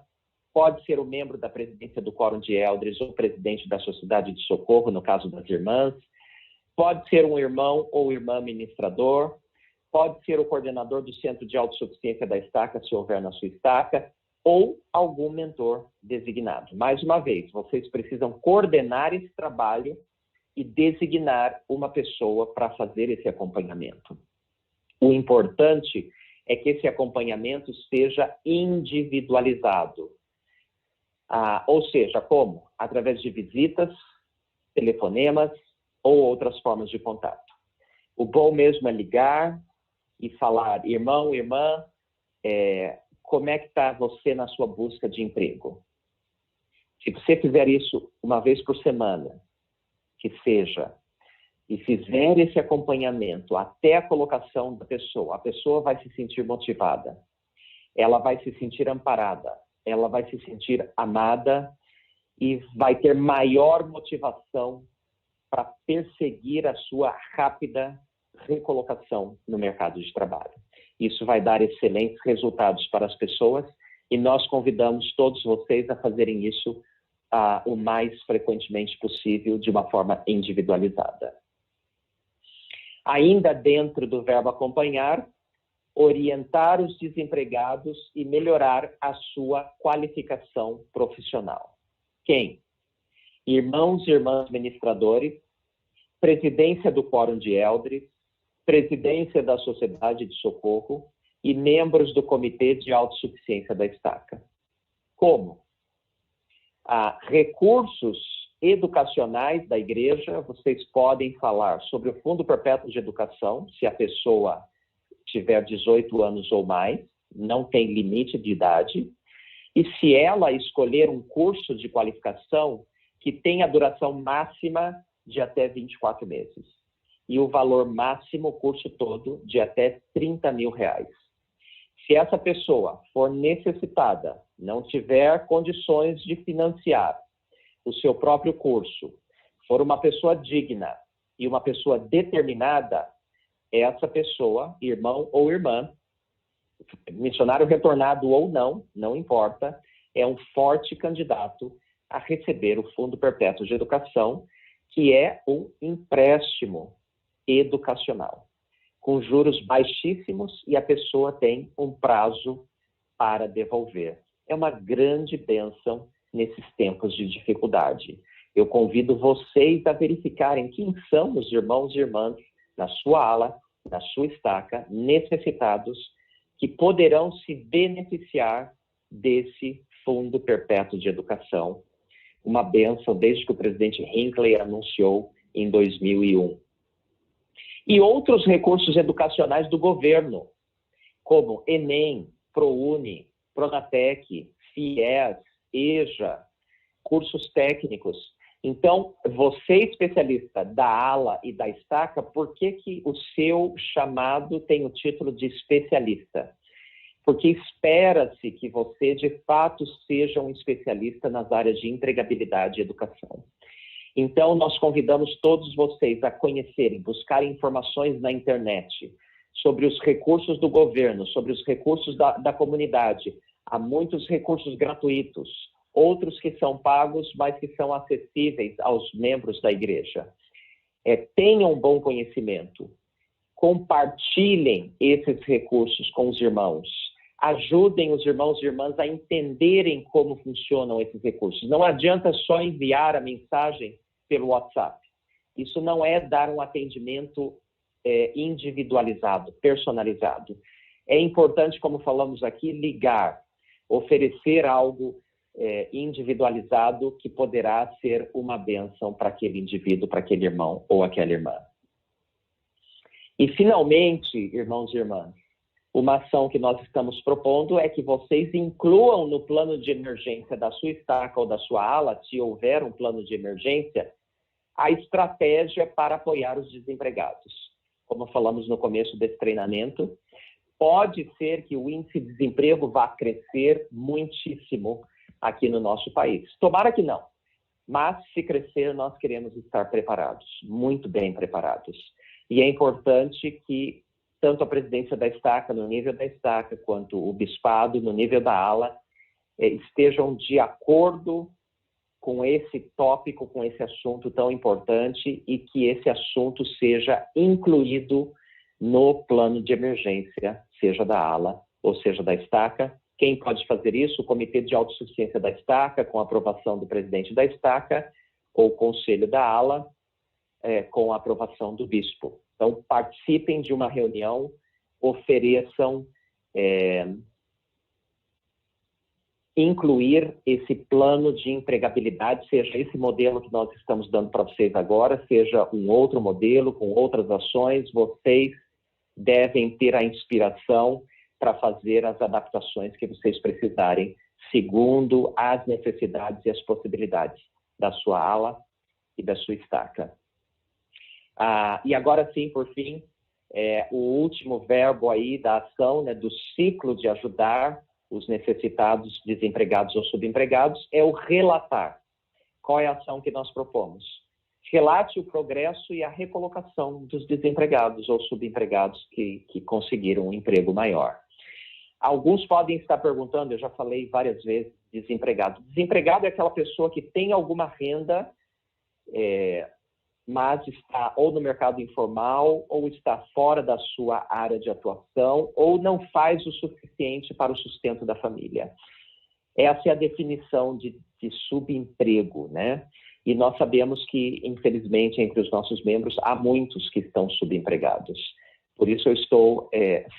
pode ser o membro da presidência do Quórum de Eldres ou presidente da Sociedade de Socorro, no caso das irmãs, pode ser um irmão ou irmã ministrador, pode ser o coordenador do Centro de Autossuficiência da estaca, se houver na sua estaca, ou algum mentor designado. Mais uma vez, vocês precisam coordenar esse trabalho e designar uma pessoa para fazer esse acompanhamento. O importante é que esse acompanhamento seja individualizado. Ou seja, como? Através de visitas, telefonemas ou outras formas de contato. O bom mesmo é ligar e falar: irmão, irmã, como é que está você na sua busca de emprego? Se você fizer isso uma vez por semana, que seja, e fizer esse acompanhamento até a colocação da pessoa, a pessoa vai se sentir motivada, ela vai se sentir amparada, ela vai se sentir amada e vai ter maior motivação para perseguir a sua rápida recolocação no mercado de trabalho. Isso vai dar excelentes resultados para as pessoas e nós convidamos todos vocês a fazerem isso o mais frequentemente possível, de uma forma individualizada. Ainda dentro do verbo acompanhar, orientar os desempregados e melhorar a sua qualificação profissional. Quem? Irmãos e irmãs ministradores, presidência do Quórum de Eldres, presidência da Sociedade de Socorro e membros do Comitê de Autossuficiência da Estaca. Como? Recursos educacionais da igreja, vocês podem falar sobre o Fundo Perpétuo de Educação, se a pessoa tiver 18 anos ou mais, não tem limite de idade, e se ela escolher um curso de qualificação que tenha duração máxima de até 24 meses, e o valor máximo, o curso todo, de até R$30 mil. Se essa pessoa for necessitada, não tiver condições de financiar o seu próprio curso, for uma pessoa digna e uma pessoa determinada, essa pessoa, irmão ou irmã, missionário retornado ou não, não importa, é um forte candidato a receber o Fundo Perpétuo de Educação, que é um empréstimo educacional, com juros baixíssimos, e a pessoa tem um prazo para devolver. É uma grande bênção nesses tempos de dificuldade. Eu convido vocês a verificarem quem são os irmãos e irmãs na sua ala, na sua estaca, necessitados, que poderão se beneficiar desse Fundo Perpétuo de Educação. Uma bênção desde que o presidente Hinckley anunciou em 2001. E outros recursos educacionais do governo, como Enem, ProUni, Pronatec, FIES, EJA, cursos técnicos. Então, você, especialista da ala e da estaca, por que o seu chamado tem o título de especialista? Porque espera-se que você, de fato, seja um especialista nas áreas de empregabilidade e educação. Então, nós convidamos todos vocês a conhecerem, buscarem informações na internet sobre os recursos do governo, sobre os recursos da comunidade. Há muitos recursos gratuitos outros que são pagos, mas que são acessíveis aos membros da igreja. Tenham bom conhecimento, compartilhem esses recursos com os irmãos, ajudem os irmãos e irmãs a entenderem como funcionam esses recursos. Não adianta só enviar a mensagem pelo WhatsApp. Isso não é dar um atendimento individualizado, personalizado. É importante, como falamos aqui, ligar, oferecer algo individualizado que poderá ser uma bênção para aquele indivíduo, para aquele irmão ou aquela irmã. E, finalmente, irmãos e irmãs, uma ação que nós estamos propondo é que vocês incluam no plano de emergência da sua estaca ou da sua ala, se houver um plano de emergência, a estratégia para apoiar os desempregados. Como falamos no começo desse treinamento, pode ser que o índice de desemprego vá crescer muitíssimo aqui no nosso país. Tomara que não, mas se crescer, nós queremos estar preparados, muito bem preparados. E é importante que tanto a presidência da estaca, no nível da estaca, quanto o bispado, no nível da ala, estejam de acordo com esse tópico, com esse assunto tão importante e que esse assunto seja incluído no plano de emergência, seja da ala ou seja da estaca. Quem pode fazer isso? O Comitê de Autossuficiência da Estaca, com a aprovação do presidente da estaca, ou o Conselho da ala, com a aprovação do bispo. Então, participem de uma reunião, ofereçam, incluir esse plano de empregabilidade, seja esse modelo que nós estamos dando para vocês agora, seja um outro modelo, com outras ações, vocês devem ter a inspiração para fazer as adaptações que vocês precisarem, segundo as necessidades e as possibilidades da sua ala e da sua estaca. E agora sim, por fim, o último verbo aí da ação, né, do ciclo de ajudar os necessitados, desempregados ou subempregados, é o relatar. Qual é a ação que nós propomos? Relate o progresso e a recolocação dos desempregados ou subempregados que conseguiram um emprego maior. Alguns podem estar perguntando, eu já falei várias vezes, desempregado. Desempregado é aquela pessoa que tem alguma renda, mas está ou no mercado informal, ou está fora da sua área de atuação, ou não faz o suficiente para o sustento da família. Essa é a definição de subemprego, né? E nós sabemos que, infelizmente, entre os nossos membros, há muitos que estão subempregados. Por isso eu estou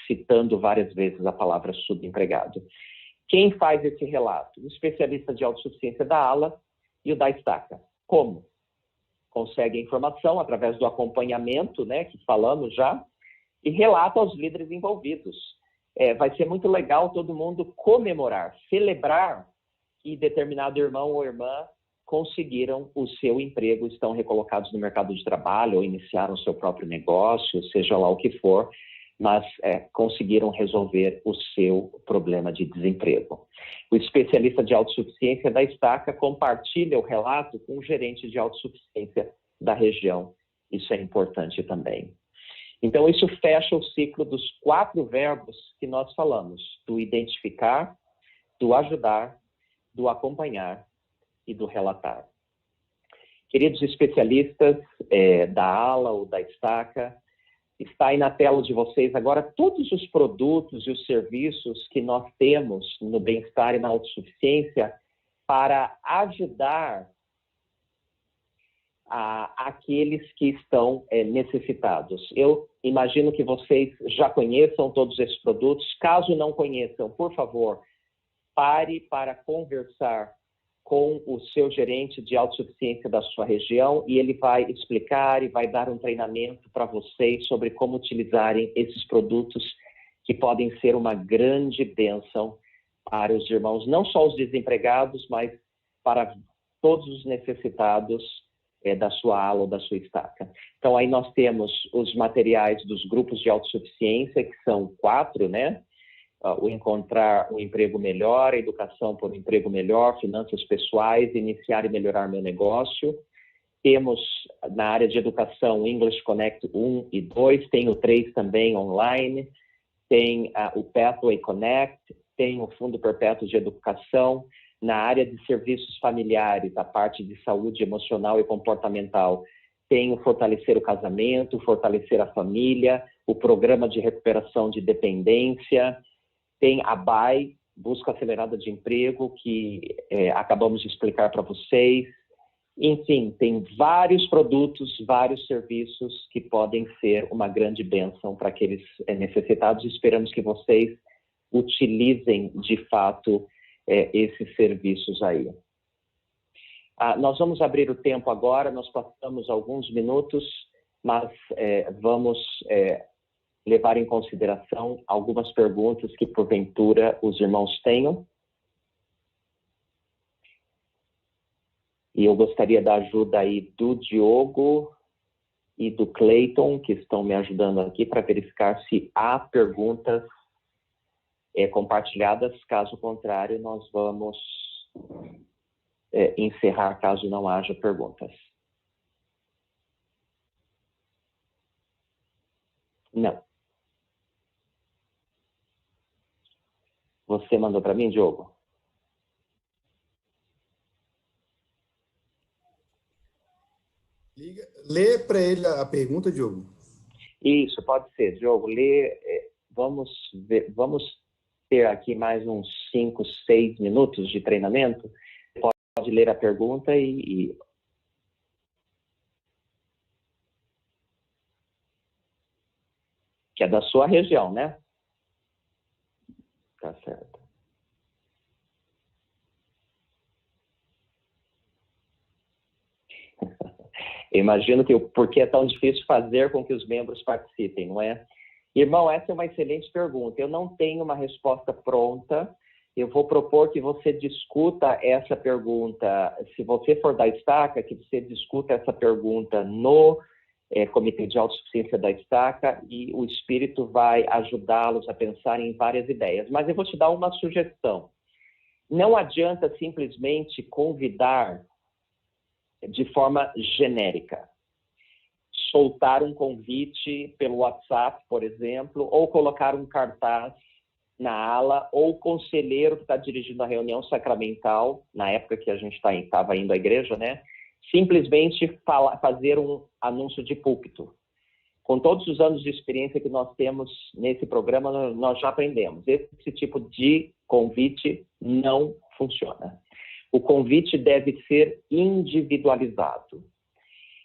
citando várias vezes a palavra subempregado. Quem faz esse relato? O especialista de autossuficiência da ala e o da estaca. Como? Consegue a informação através do acompanhamento, né, que falamos já, e relata aos líderes envolvidos. Vai ser muito legal todo mundo comemorar, celebrar que determinado irmão ou irmã conseguiram o seu emprego, estão recolocados no mercado de trabalho ou iniciaram o seu próprio negócio, seja lá o que for, mas conseguiram resolver o seu problema de desemprego. O especialista de autossuficiência da estaca compartilha o relato com o gerente de autossuficiência da região. Isso é importante também. Então, isso fecha o ciclo dos 4 verbos que nós falamos, do identificar, do ajudar, do acompanhar e do relatar. Queridos especialistas da ala ou da estaca, está aí na tela de vocês agora todos os produtos e os serviços que nós temos no bem-estar e na autossuficiência para ajudar aqueles que estão necessitados. Eu imagino que vocês já conheçam todos esses produtos. Caso não conheçam, por favor, pare para conversar com o seu gerente de autossuficiência da sua região e ele vai explicar e vai dar um treinamento para vocês sobre como utilizarem esses produtos que podem ser uma grande bênção para os irmãos, não só os desempregados, mas para todos os necessitados da sua ala ou da sua estaca. Então, aí nós temos os materiais dos grupos de autossuficiência, que são 4, né? O encontrar um emprego melhor, a educação por um emprego melhor, finanças pessoais, iniciar e melhorar meu negócio. Temos na área de educação English Connect 1 e 2, tem o 3 também online, tem o Pathway Connect, tem o Fundo Perpétuo de Educação, Na área de serviços familiares, a parte de saúde emocional e comportamental, tem o Fortalecer o Casamento, Fortalecer a Família, o Programa de Recuperação de Dependência, tem a BAE, Busca Acelerada de Emprego, que acabamos de explicar para vocês. Enfim, tem vários produtos, vários serviços que podem ser uma grande bênção para aqueles necessitados. Esperamos que vocês utilizem, de fato, esses serviços aí. Nós vamos abrir o tempo agora, nós passamos alguns minutos, mas vamos levar em consideração algumas perguntas que, porventura, os irmãos tenham. E eu gostaria da ajuda aí do Diogo e do Cleiton, que estão me ajudando aqui para verificar se há perguntas compartilhadas. Caso contrário, nós vamos encerrar caso não haja perguntas. Não. Você mandou para mim, Diogo? Lê para ele a pergunta, Diogo. Isso, pode ser. Diogo, lê. Vamos ter aqui mais uns 5, 6 minutos de treinamento. Pode ler a pergunta que é da sua região, né? Tá certo. Eu imagino que porque é tão difícil fazer com que os membros participem, não é? Irmão, essa é uma excelente pergunta. Eu não tenho uma resposta pronta. Eu vou propor que você discuta essa pergunta, se você for da Estaca, que você discuta essa pergunta no Comitê de Autossuficiência da Estaca, e o Espírito vai ajudá-los a pensar em várias ideias. Mas eu vou te dar uma sugestão. Não adianta simplesmente convidar de forma genérica. Soltar um convite pelo WhatsApp, por exemplo, ou colocar um cartaz na ala, ou o conselheiro que está dirigindo a reunião sacramental, na época que a gente estava indo à igreja, né? Simplesmente fazer um anúncio de púlpito. Com todos os anos de experiência que nós temos nesse programa, nós já aprendemos. Esse tipo de convite não funciona. O convite deve ser individualizado.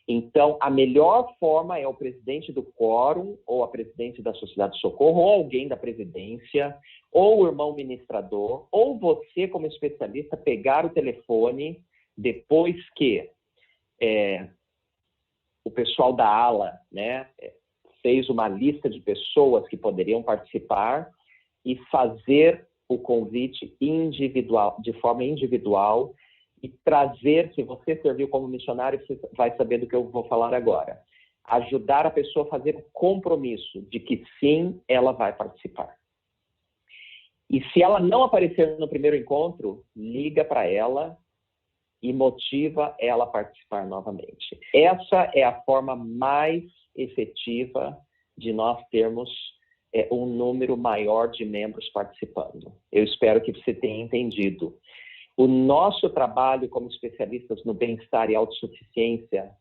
Então, a melhor forma é o presidente do quórum, ou a presidente da Sociedade de Socorro, ou alguém da presidência, ou o irmão ministrador, ou você, como especialista, pegar o telefone depois que o pessoal da ala, né, fez uma lista de pessoas que poderiam participar e fazer o convite individual, de forma individual, e trazer, se você serviu como missionário, você vai saber do que eu vou falar agora. Ajudar a pessoa a fazer o compromisso de que sim, ela vai participar. E se ela não aparecer no primeiro encontro, liga para ela e motiva ela a participar novamente. Essa é a forma mais efetiva de nós termos um número maior de membros participando. Eu espero que você tenha entendido. O nosso trabalho como especialistas no bem-estar e autossuficiência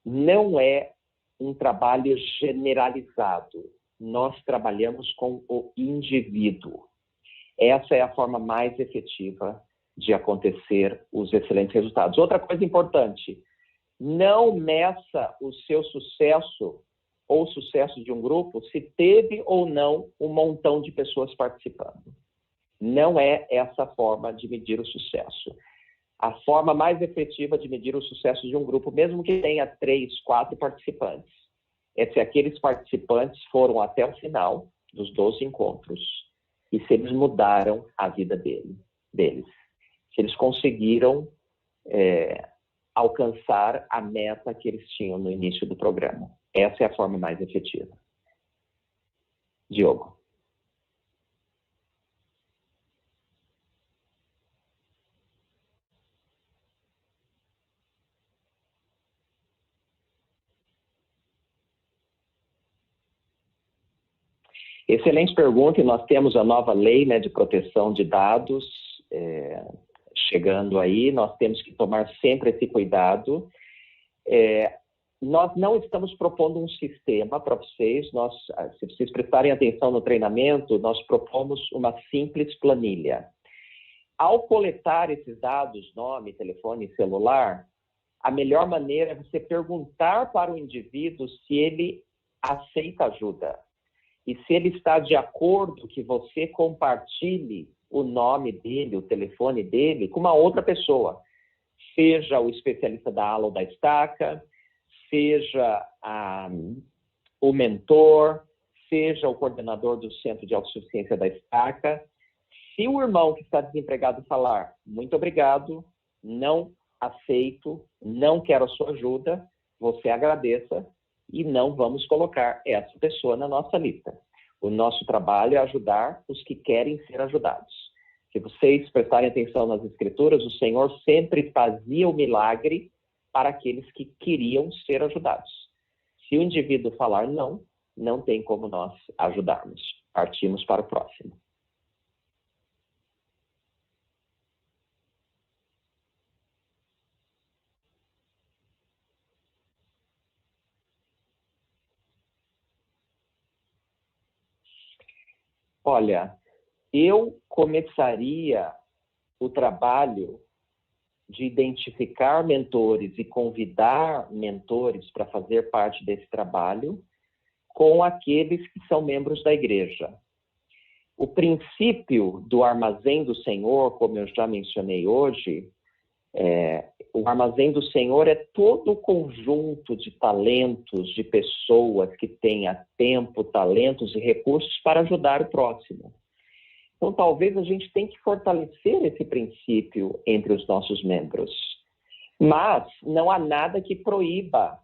não é um trabalho generalizado. Nós trabalhamos com o indivíduo. Essa é a forma mais efetiva de acontecer os excelentes resultados. Outra coisa importante, não meça o seu sucesso ou o sucesso de um grupo se teve ou não um montão de pessoas participando. Não é essa a forma de medir o sucesso. A forma mais efetiva de medir o sucesso de um grupo, mesmo que tenha 3, 4 participantes, é se aqueles participantes foram até o final dos 12 encontros e se eles mudaram a vida deles. Se eles conseguiram alcançar a meta que eles tinham no início do programa. Essa é a forma mais efetiva. Diogo. Excelente pergunta, e nós temos a nova lei, né, de proteção de dados, chegando aí, nós temos que tomar sempre esse cuidado. Nós não estamos propondo um sistema para vocês, se vocês prestarem atenção no treinamento, nós propomos uma simples planilha. Ao coletar esses dados, nome, telefone e celular, a melhor maneira é você perguntar para o indivíduo se ele aceita ajuda. E se ele está de acordo que você compartilhe o nome dele, o telefone dele, com uma outra pessoa. Seja o especialista da ala ou da estaca, seja o mentor, seja o coordenador do Centro de Autossuficiência da estaca. Se o irmão que está desempregado falar, muito obrigado, não aceito, não quero a sua ajuda, você agradeça e não vamos colocar essa pessoa na nossa lista. O nosso trabalho é ajudar os que querem ser ajudados. Se vocês prestarem atenção nas Escrituras, o Senhor sempre fazia o milagre para aqueles que queriam ser ajudados. Se o indivíduo falar não, não tem como nós ajudarmos. Partimos para o próximo. Olha, eu começaria o trabalho de identificar mentores e convidar mentores para fazer parte desse trabalho com aqueles que são membros da igreja. O princípio do Armazém do Senhor, como eu já mencionei hoje, o Armazém do Senhor é todo o conjunto de talentos, de pessoas que tenha tempo, talentos e recursos para ajudar o próximo. Então, talvez a gente tenha que fortalecer esse princípio entre os nossos membros. Mas não há nada que proíba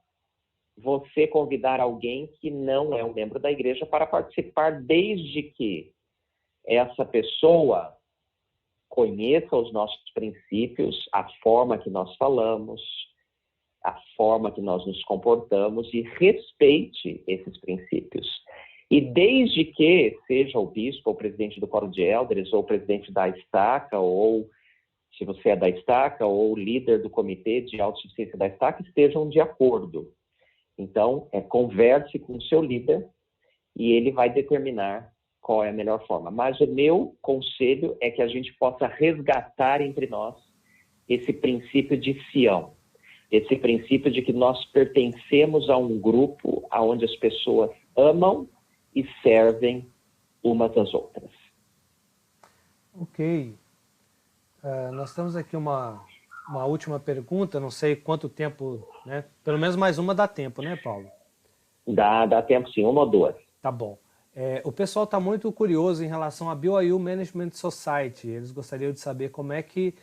você convidar alguém que não é um membro da igreja para participar, desde que essa pessoa conheça os nossos princípios, a forma que nós falamos, a forma que nós nos comportamos e respeite esses princípios. E desde que seja o bispo, ou o presidente do Quórum de Elders, ou o presidente da estaca, ou se você é da estaca, ou o líder do comitê de autossuficiência da estaca, estejam de acordo. Então, converse com o seu líder e ele vai determinar qual é a melhor forma. Mas o meu conselho é que a gente possa resgatar entre nós esse princípio de Sião, esse princípio de que nós pertencemos a um grupo onde as pessoas amam e servem umas às outras. Ok. Nós temos aqui uma última pergunta, não sei quanto tempo, né? Pelo menos mais uma dá tempo, né, Paulo? Dá tempo sim, uma ou duas. Tá bom. O pessoal está muito curioso em relação à BYU Management Society. Eles gostariam de saber como é que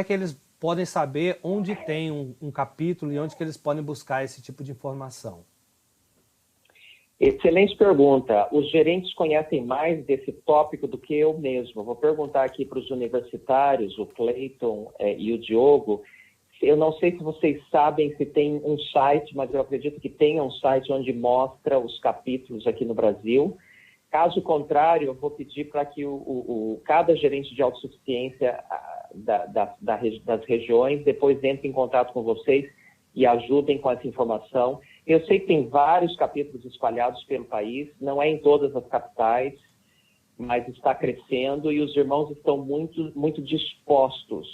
eles podem saber onde tem um capítulo e onde que eles podem buscar esse tipo de informação. Excelente pergunta. Os gerentes conhecem mais desse tópico do que eu mesmo. Vou perguntar aqui para os universitários, o Clayton e o Diogo. Eu não sei se vocês sabem se tem um site, mas eu acredito que tenha um site onde mostra os capítulos aqui no Brasil. Caso contrário, eu vou pedir para que cada gerente de autossuficiência das regiões depois entre em contato com vocês e ajudem com essa informação. Eu sei que tem vários capítulos espalhados pelo país, não é em todas as capitais, mas está crescendo e os irmãos estão muito, muito dispostos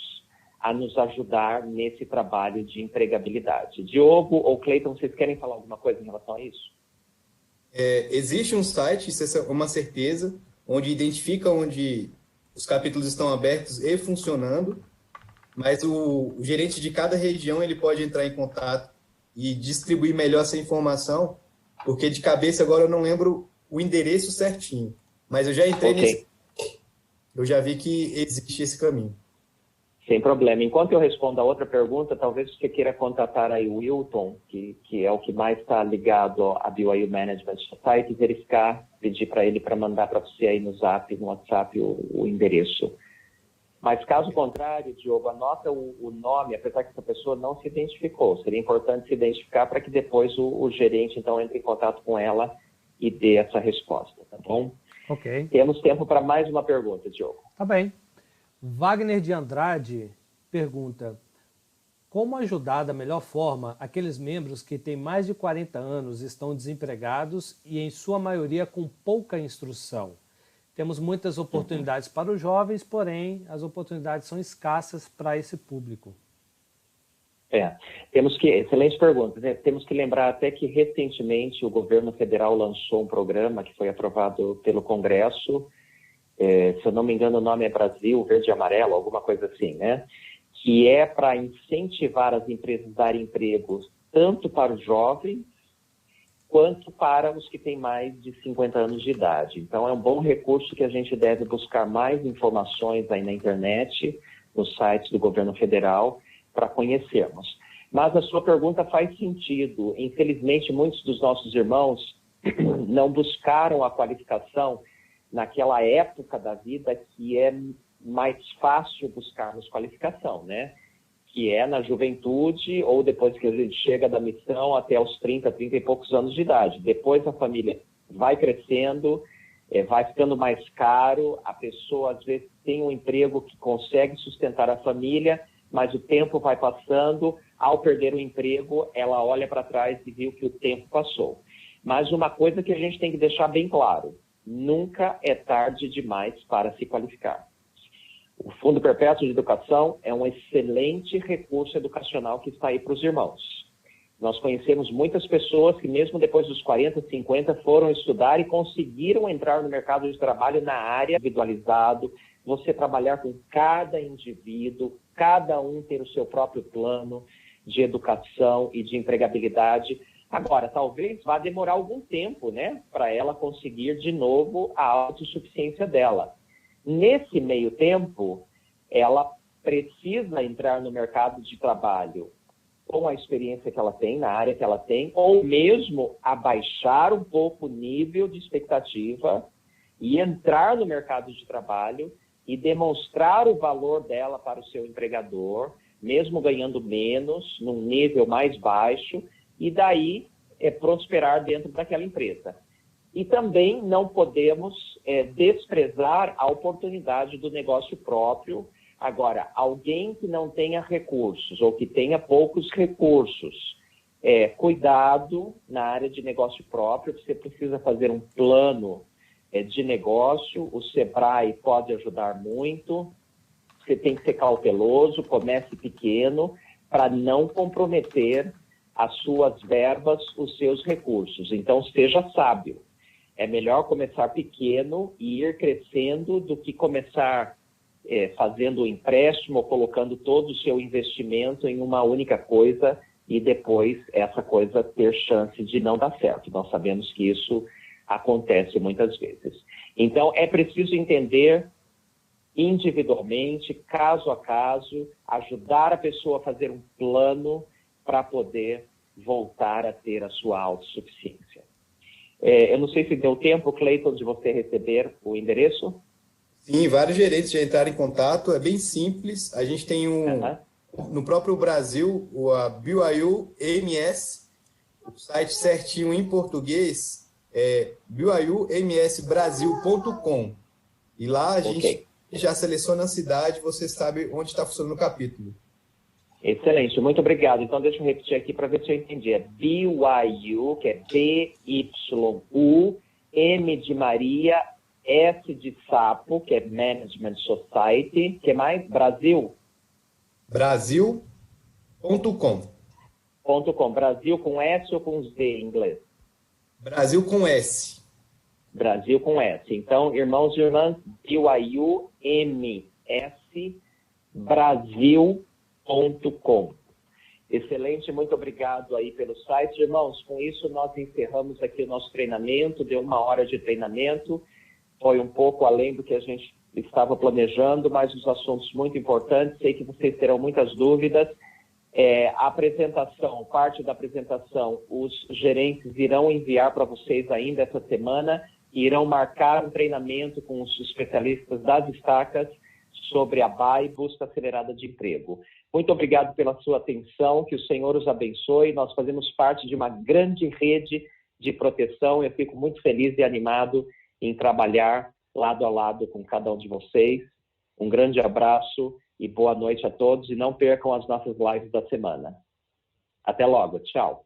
a nos ajudar nesse trabalho de empregabilidade. Diogo ou Clayton, vocês querem falar alguma coisa em relação a isso? Existe um site, isso é uma certeza, onde identifica onde os capítulos estão abertos e funcionando, mas o gerente de cada região ele pode entrar em contato e distribuir melhor essa informação, porque de cabeça agora eu não lembro o endereço certinho, mas eu já entrei eu já vi que existe esse caminho. Sem problema. Enquanto eu respondo a outra pergunta, talvez você queira contatar aí o Wilton, que é o que mais está ligado à BYU Management Society, verificar, pedir para ele para mandar para você aí no WhatsApp, o endereço. Mas caso contrário, Diogo, anota o nome, apesar que essa pessoa não se identificou. Seria importante se identificar para que depois o gerente, então, entre em contato com ela e dê essa resposta, tá bom? Ok. Temos tempo para mais uma pergunta, Diogo. Tá bem. Wagner de Andrade pergunta: como ajudar da melhor forma aqueles membros que têm mais de 40 anos, estão desempregados e, em sua maioria, com pouca instrução? Temos muitas oportunidades para os jovens, porém, as oportunidades são escassas para esse público. Excelente pergunta, né? Temos que lembrar até que recentemente o governo federal lançou um programa que foi aprovado pelo Congresso, se eu não me engano o nome é Brasil Verde e Amarelo, alguma coisa assim, né? Que é para incentivar as empresas a darem empregos tanto para os jovens quanto para os que têm mais de 50 anos de idade. Então é um bom recurso que a gente deve buscar mais informações aí na internet, nos sites do governo federal, para conhecermos. Mas a sua pergunta faz sentido. Infelizmente, muitos dos nossos irmãos não buscaram a qualificação naquela época da vida que é mais fácil buscarmos qualificação, né? Que é na juventude ou depois que a gente chega da missão até os 30 e poucos anos de idade. Depois a família vai crescendo, vai ficando mais caro, a pessoa às vezes tem um emprego que consegue sustentar a família, mas o tempo vai passando, ao perder o emprego, ela olha para trás e viu que o tempo passou. Mas uma coisa que a gente tem que deixar bem claro: nunca é tarde demais para se qualificar. O Fundo Perpétuo de Educação é um excelente recurso educacional que está aí para os irmãos. Nós conhecemos muitas pessoas que mesmo depois dos 40, 50 foram estudar e conseguiram entrar no mercado de trabalho na área individualizado, você trabalhar com cada indivíduo, cada um ter o seu próprio plano de educação e de empregabilidade. Agora, talvez vá demorar algum tempo, né, para ela conseguir de novo a autossuficiência dela. Nesse meio tempo, ela precisa entrar no mercado de trabalho com a experiência que ela tem, na área que ela tem, ou mesmo abaixar um pouco o nível de expectativa e entrar no mercado de trabalho e demonstrar o valor dela para o seu empregador, mesmo ganhando menos, num nível mais baixo, e daí prosperar dentro daquela empresa. E também não podemos desprezar a oportunidade do negócio próprio. Agora, alguém que não tenha recursos ou que tenha poucos recursos, cuidado na área de negócio próprio, você precisa fazer um plano de negócio, o Sebrae pode ajudar muito, você tem que ser cauteloso, comece pequeno, para não comprometer as suas verbas, os seus recursos. Então, seja sábio. É melhor começar pequeno e ir crescendo do que começar fazendo um empréstimo ou colocando todo o seu investimento em uma única coisa e depois essa coisa ter chance de não dar certo. Nós sabemos que isso acontece muitas vezes. Então, é preciso entender individualmente, caso a caso, ajudar a pessoa a fazer um plano para poder voltar a ter a sua autossuficiência. Eu não sei se deu tempo, Cleiton, de você receber o endereço? Sim, vários gerentes já entraram em contato, é bem simples. A gente tem no próprio Brasil, a BYU MS, o site certinho em português é byumsbrasil.com. E lá a gente já seleciona a cidade, você sabe onde está funcionando o capítulo. Excelente, muito obrigado. Então, deixa eu repetir aqui para ver se eu entendi. É BYU, que é BYU, M de Maria, S de Sapo, que é Management Society. Que mais? Brasil? Brasil.com. Brasil com S ou com Z em inglês? Brasil com S. Brasil com S. Então, irmãos e irmãs, BYU, MS, Brasil.com. Excelente, muito obrigado aí pelo site. Irmãos, com isso nós encerramos aqui o nosso treinamento, deu 1 hora de treinamento, foi um pouco além do que a gente estava planejando, mas os assuntos muito importantes, sei que vocês terão muitas dúvidas. A apresentação, parte da apresentação, os gerentes irão enviar para vocês ainda essa semana e irão marcar um treinamento com os especialistas das estacas sobre a BAE, Busca Acelerada de Emprego. Muito obrigado pela sua atenção, que o Senhor os abençoe. Nós fazemos parte de uma grande rede de proteção. Eu fico muito feliz e animado em trabalhar lado a lado com cada um de vocês. Um grande abraço e boa noite a todos, e não percam as nossas lives da semana. Até logo, tchau.